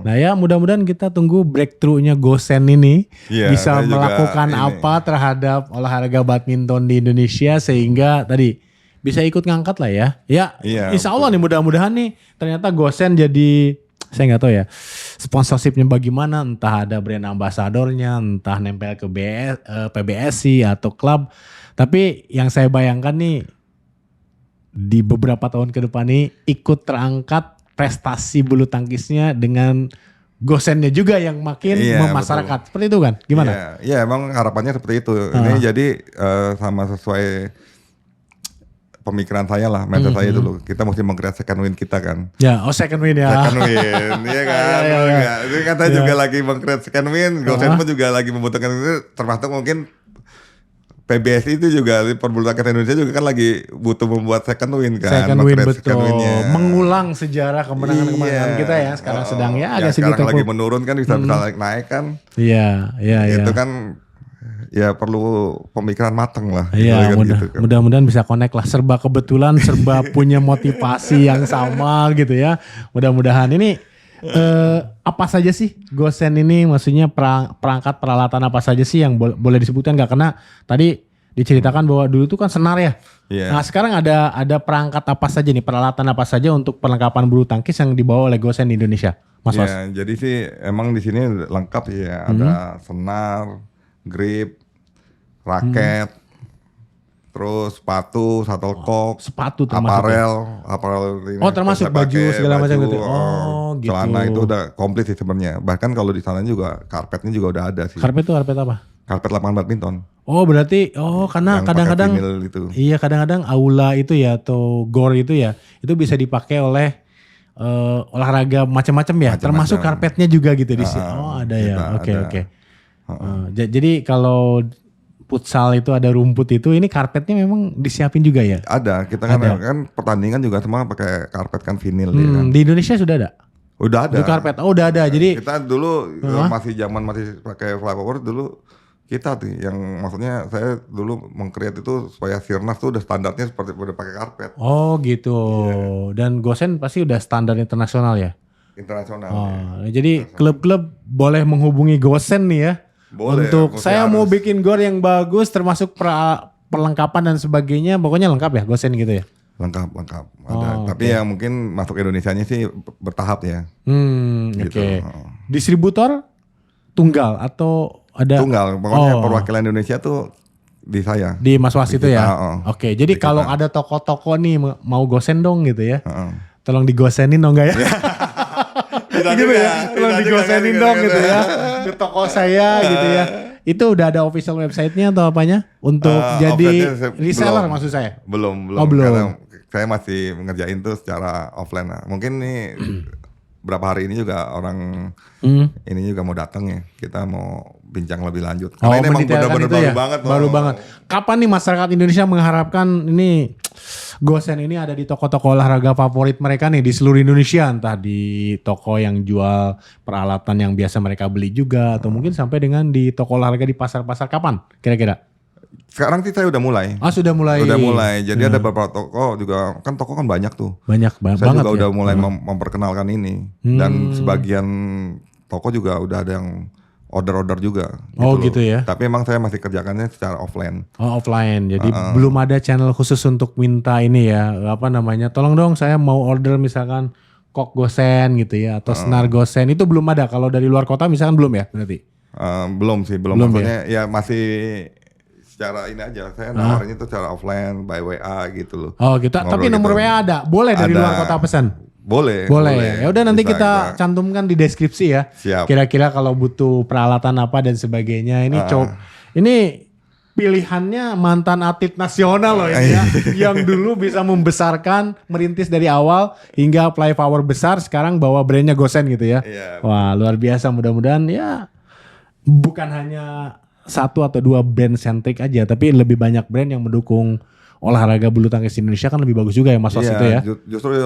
[SPEAKER 1] Nah ya mudah-mudahan kita tunggu breakthrough-nya Gosen ini bisa melakukan apa terhadap olahraga badminton di Indonesia sehingga tadi bisa ikut ngangkat lah ya. Ya insya Allah nih mudah-mudahan nih ternyata Gosen jadi saya nggak tahu ya sponsorshipnya bagaimana, entah ada brand ambasadornya, entah nempel ke PBSI atau klub. Tapi yang saya bayangkan nih di beberapa tahun ke depan ini ikut terangkat prestasi bulu tangkisnya dengan Gosennya juga yang makin memasyarakat. Betul. Seperti itu kan? Gimana? Iya emang harapannya seperti itu. Ini jadi sama sesuai pemikiran saya lah, mental saya dulu. Kita mesti meng-create second win kita kan.
[SPEAKER 2] Ya, second win ya.
[SPEAKER 1] Second win, iya kan. Ini katanya juga lagi meng-create second win. Gosen pun juga lagi membutuhkan itu, termasuk mungkin PBSI itu juga perbulu tangkis Indonesia juga kan lagi butuh membuat second win kan.
[SPEAKER 2] Second win betul. Mengulang sejarah kemenangan kita ya. Sekarang sedang agak sedikit.
[SPEAKER 1] Sekarang lagi menurun kan bisa naik kan.
[SPEAKER 2] Iya.
[SPEAKER 1] Itu kan ya perlu pemikiran matang lah.
[SPEAKER 2] Iya gitu kan. Mudah-mudahan bisa connect lah. Serba kebetulan, serba punya motivasi yang sama gitu ya. Mudah-mudahan ini apa saja sih Gosen ini, maksudnya perangkat peralatan apa saja sih yang boleh disebutkan nggak? Karena tadi diceritakan bahwa dulu tuh kan senar ya. Nah sekarang ada perangkat apa saja nih, peralatan apa saja untuk perlengkapan bulu tangkis yang dibawa oleh Gosen di Indonesia, Mas Was?
[SPEAKER 1] Jadi sih emang di sini lengkap ya, ada senar, grip, raket, terus sepatu, shuttlecock, aparel ini.
[SPEAKER 2] Oh termasuk baju segala macam gitu.
[SPEAKER 1] Gitu. Celana itu udah komplit sih sebenarnya. Bahkan kalau di sana juga karpetnya juga udah ada sih.
[SPEAKER 2] Karpet itu karpet apa?
[SPEAKER 1] Karpet lapangan badminton.
[SPEAKER 2] Oh berarti karena
[SPEAKER 1] Yang
[SPEAKER 2] kadang-kadang
[SPEAKER 1] pakai vinil itu.
[SPEAKER 2] iya kadang-kadang aula itu ya atau gor itu ya itu bisa dipakai oleh olahraga macam-macam ya, termasuk karpetnya juga gitu di sini. Oh ada ya, oke. Jadi kalau futsal itu ada rumput itu, ini karpetnya memang disiapin juga ya?
[SPEAKER 1] Ada, kita kan pertandingan juga semua pakai karpet kan vinil ya kan.
[SPEAKER 2] Di Indonesia sudah ada?
[SPEAKER 1] Udah ada.
[SPEAKER 2] Untuk karpet, udah ada. Jadi
[SPEAKER 1] kita dulu masih pakai flyover dulu. Kita tuh yang maksudnya saya dulu meng-create itu supaya Sirnas tuh udah standarnya seperti udah pakai karpet.
[SPEAKER 2] Oh gitu. Dan Gosen pasti udah standar internasional ya?
[SPEAKER 1] Internasional.
[SPEAKER 2] Jadi klub-klub boleh menghubungi Gosen nih ya? Boleh. Untuk saya mau bikin gor yang bagus termasuk perlengkapan dan sebagainya, pokoknya lengkap ya Gosen gitu ya?
[SPEAKER 1] Lengkap. Ada. Tapi yang mungkin masuk Indonesianya sih bertahap ya.
[SPEAKER 2] Gitu. Oke. Distributor tunggal atau ada?
[SPEAKER 1] Tunggal, pokoknya perwakilan Indonesia tuh di saya.
[SPEAKER 2] Di Mas Was itu ya? Oke, jadi kalau ada toko-toko nih mau gosen dong gitu ya? Tolong digosenin dong enggak ya? Gitu ya? Tolong digosenin dong gitu ya? Ke toko saya gitu ya? Itu udah ada official website-nya atau apanya? Untuk jadi reseller maksud saya?
[SPEAKER 1] Belum.
[SPEAKER 2] Belum.
[SPEAKER 1] Saya masih mengerjain tuh secara offline lah. Mungkin nih berapa hari ini juga orang ini juga mau datang ya. Kita mau bincang lebih lanjut. Karena ini emang benar-benar baru banget.
[SPEAKER 2] Baru banget. Kapan nih masyarakat Indonesia mengharapkan ini Gosen ini ada di toko-toko olahraga favorit mereka nih di seluruh Indonesia, entah di toko yang jual peralatan yang biasa mereka beli juga atau mungkin sampai dengan di toko olahraga di pasar-pasar, kapan kira-kira?
[SPEAKER 1] Sekarang sih saya udah mulai.
[SPEAKER 2] Sudah mulai.
[SPEAKER 1] Udah mulai. Jadi ada beberapa toko juga, kan toko kan banyak tuh.
[SPEAKER 2] Banyak
[SPEAKER 1] saya
[SPEAKER 2] banget. Saya
[SPEAKER 1] juga udah mulai memperkenalkan ini. Dan sebagian toko juga udah ada yang order juga.
[SPEAKER 2] Gitu ya.
[SPEAKER 1] Tapi emang saya masih kerjakannya secara offline.
[SPEAKER 2] Offline. Jadi belum ada channel khusus untuk minta ini ya, apa namanya? Tolong dong saya mau order misalkan kok Gosen gitu ya atau senar Gosen, itu belum ada. Kalau dari luar kota misalkan belum ya berarti?
[SPEAKER 1] Belum sih, belum maksudnya ya masih secara ini aja. Saya nawarinnya tuh secara offline by WA gitu loh.
[SPEAKER 2] Gitu. Tapi nomor WA ada. Boleh dari luar kota pesan?
[SPEAKER 1] Boleh.
[SPEAKER 2] Ya udah nanti kita cantumkan di deskripsi ya.
[SPEAKER 1] Siap.
[SPEAKER 2] Kira-kira kalau butuh peralatan apa dan sebagainya. Ini ini pilihannya mantan atlet nasional loh ini ya. Yang dulu bisa membesarkan, merintis dari awal hingga apply power besar, sekarang bawa brandnya Gosen gitu ya. Wah luar biasa, mudah-mudahan ya bukan hanya satu atau dua brand centric aja, tapi lebih banyak brand yang mendukung olahraga bulu tangkis Indonesia kan lebih bagus juga ya Mas Was itu ya.
[SPEAKER 1] Justru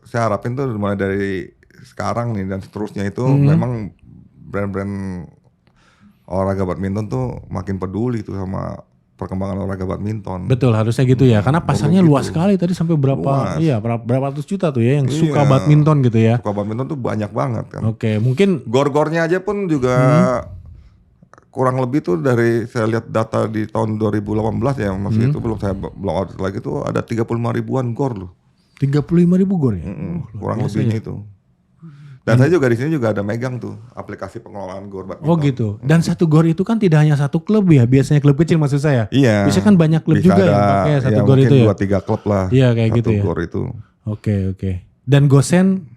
[SPEAKER 1] saya harapin tuh mulai dari sekarang nih dan seterusnya itu memang brand-brand olahraga badminton tuh makin peduli tuh sama perkembangan olahraga badminton.
[SPEAKER 2] Betul, harusnya gitu ya. Karena pasarnya luas sekali tadi sampai berapa berapa ratus juta tuh ya yang suka badminton gitu ya.
[SPEAKER 1] Suka badminton tuh banyak banget kan.
[SPEAKER 2] Oke, mungkin
[SPEAKER 1] gor-gornya aja pun juga kurang lebih tuh dari saya lihat data di tahun 2018 ya, masih itu belum audit lagi tuh ada 35 ribuan gor loh.
[SPEAKER 2] 35 ribu gor ya?
[SPEAKER 1] Kurang lebihnya itu. Dan saya juga di sini juga ada megang tuh aplikasi pengelolaan gor badminton.
[SPEAKER 2] Oh gitu. Dan satu gor itu kan tidak hanya satu klub ya, biasanya klub kecil maksud saya.
[SPEAKER 1] Iya.
[SPEAKER 2] Bisa kan banyak klub juga yang pakai satu gor itu ya.
[SPEAKER 1] 2-3 klub lah.
[SPEAKER 2] Iya kayak gitu ya.
[SPEAKER 1] Satu gor itu.
[SPEAKER 2] Oke. Dan Gosen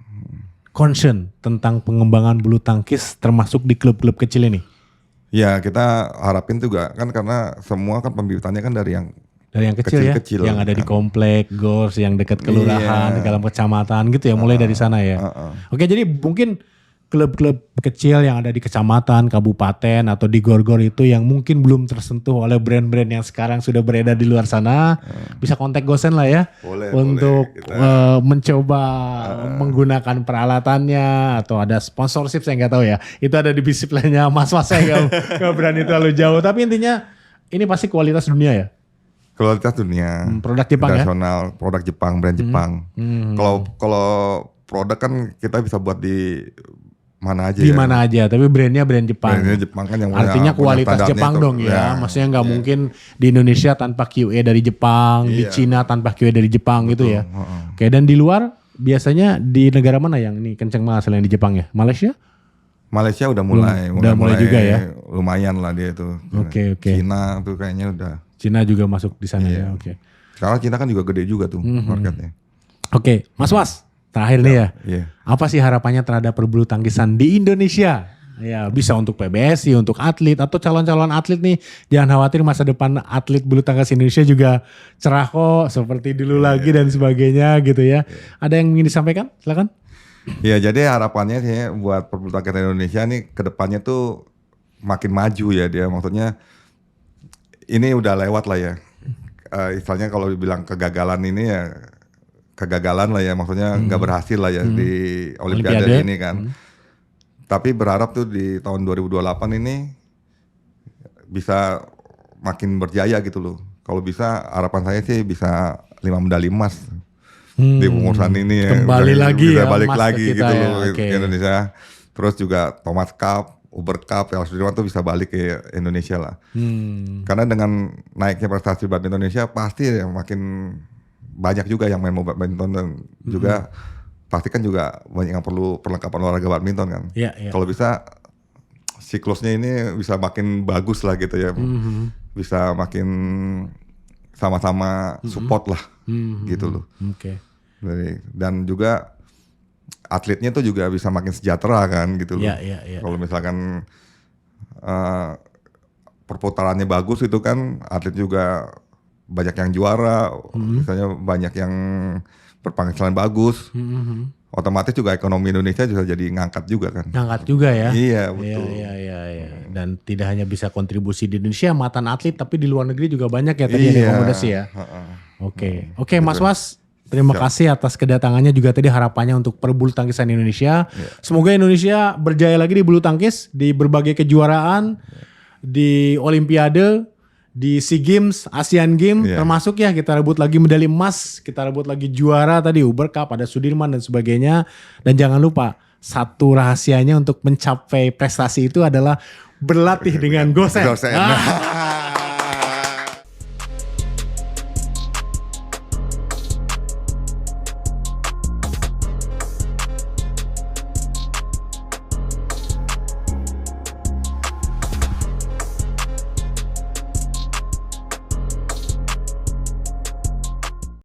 [SPEAKER 2] concern tentang pengembangan bulu tangkis termasuk di klub-klub kecil ini.
[SPEAKER 1] Ya kita harapin juga kan karena semua kan pembibitannya kan dari yang
[SPEAKER 2] kecil ya, yang ada di komplek, gors yang dekat kelurahan, di dalam kecamatan gitu ya, mulai dari sana ya. Oke, jadi mungkin klub-klub kecil yang ada di kecamatan, kabupaten atau di gor-gor itu yang mungkin belum tersentuh oleh brand-brand yang sekarang sudah beredar di luar sana, bisa kontak Gosen lah ya, untuk mencoba menggunakan peralatannya atau ada sponsorship, saya nggak tahu ya. Itu ada di disiplinnya Mas Was, saya nggak berani terlalu jauh. Tapi intinya ini pasti kualitas dunia ya.
[SPEAKER 1] Kualitas dunia.
[SPEAKER 2] Produk Jepang
[SPEAKER 1] internasional, produk Jepang, brand Jepang. Kalau produk kan kita bisa buat di mana aja.
[SPEAKER 2] Di mana aja, tapi brandnya brand Jepang.
[SPEAKER 1] Brandnya Jepang kan yang
[SPEAKER 2] artinya kualitas Jepang itu, dong ya. Maksudnya nggak mungkin di Indonesia tanpa QA dari Jepang, di Cina tanpa QA dari Jepang. Betul, gitu ya. Oke, dan di luar biasanya di negara mana yang nih kenceng banget selain di Jepang ya? Malaysia?
[SPEAKER 1] Malaysia udah mulai.
[SPEAKER 2] Udah mulai juga ya.
[SPEAKER 1] Lumayan lah dia itu.
[SPEAKER 2] Oke.
[SPEAKER 1] Cina tuh kayaknya udah.
[SPEAKER 2] Cina juga masuk di sana ya. Oke.
[SPEAKER 1] Sekarang Cina kan juga gede juga tuh marketnya.
[SPEAKER 2] Oke, Mas Was. Terakhir nih ya,
[SPEAKER 1] Iya.
[SPEAKER 2] apa sih harapannya terhadap perbulu tangkisan di Indonesia? Ya, bisa untuk PBSI, untuk atlet atau calon-calon atlet nih. Jangan khawatir, masa depan atlet bulu tangkis Indonesia juga cerah kok seperti dulu lagi dan sebagainya gitu ya. Ada yang ingin disampaikan? Silakan.
[SPEAKER 1] Ya, jadi harapannya sih buat bulu tangkis Indonesia nih ke depannya tuh makin maju ya dia. Maksudnya ini udah lewat lah ya. Istilahnya kalau dibilang kegagalan ini ya kegagalan lah ya, maksudnya nggak berhasil lah ya di Olimpiade ini kan. Tapi berharap tuh di tahun 2028 ini bisa makin berjaya gitu loh. Kalau bisa harapan saya sih bisa 5 medali emas di pengurusan ini ya.
[SPEAKER 2] Kembali lagi
[SPEAKER 1] bisa
[SPEAKER 2] ya,
[SPEAKER 1] balik
[SPEAKER 2] emas
[SPEAKER 1] lagi
[SPEAKER 2] ke kita
[SPEAKER 1] gitu
[SPEAKER 2] ya.
[SPEAKER 1] loh
[SPEAKER 2] Oke.
[SPEAKER 1] Indonesia. Terus juga Thomas Cup, Uber Cup, ya Sudirman tuh bisa balik ke Indonesia lah. Karena dengan naiknya prestasi badminton Indonesia pasti ya makin banyak juga yang main badminton dan juga pasti kan juga banyak yang perlu perlengkapan olahraga badminton kan.
[SPEAKER 2] Iya.
[SPEAKER 1] Kalau bisa siklusnya ini bisa makin bagus lah gitu ya. Bisa makin sama-sama support lah gitu loh.
[SPEAKER 2] Oke.
[SPEAKER 1] Dan juga atletnya tuh juga bisa makin sejahtera kan gitu loh.
[SPEAKER 2] Iya.
[SPEAKER 1] Kalau misalkan perputarannya bagus itu kan atlet juga banyak yang juara, misalnya banyak yang berpenghasilan bagus, otomatis juga ekonomi Indonesia juga jadi ngangkat juga kan.
[SPEAKER 2] Ngangkat juga ya.
[SPEAKER 1] Iya betul.
[SPEAKER 2] Iya. Dan tidak hanya bisa kontribusi di Indonesia mantan atlet, tapi di luar negeri juga banyak ya tadi yang diakomodasi ya. Oke, Mas. Terima kasih atas kedatangannya juga tadi, harapannya untuk perbulu tangkisan Indonesia. Semoga Indonesia berjaya lagi di bulu tangkis, di berbagai kejuaraan, di Olimpiade, di SEA Games, Asian Games, termasuk ya kita rebut lagi medali emas, kita rebut lagi juara tadi, Uber Cup, ada Sudirman dan sebagainya. Dan jangan lupa, satu rahasianya untuk mencapai prestasi itu adalah berlatih dengan Gosen.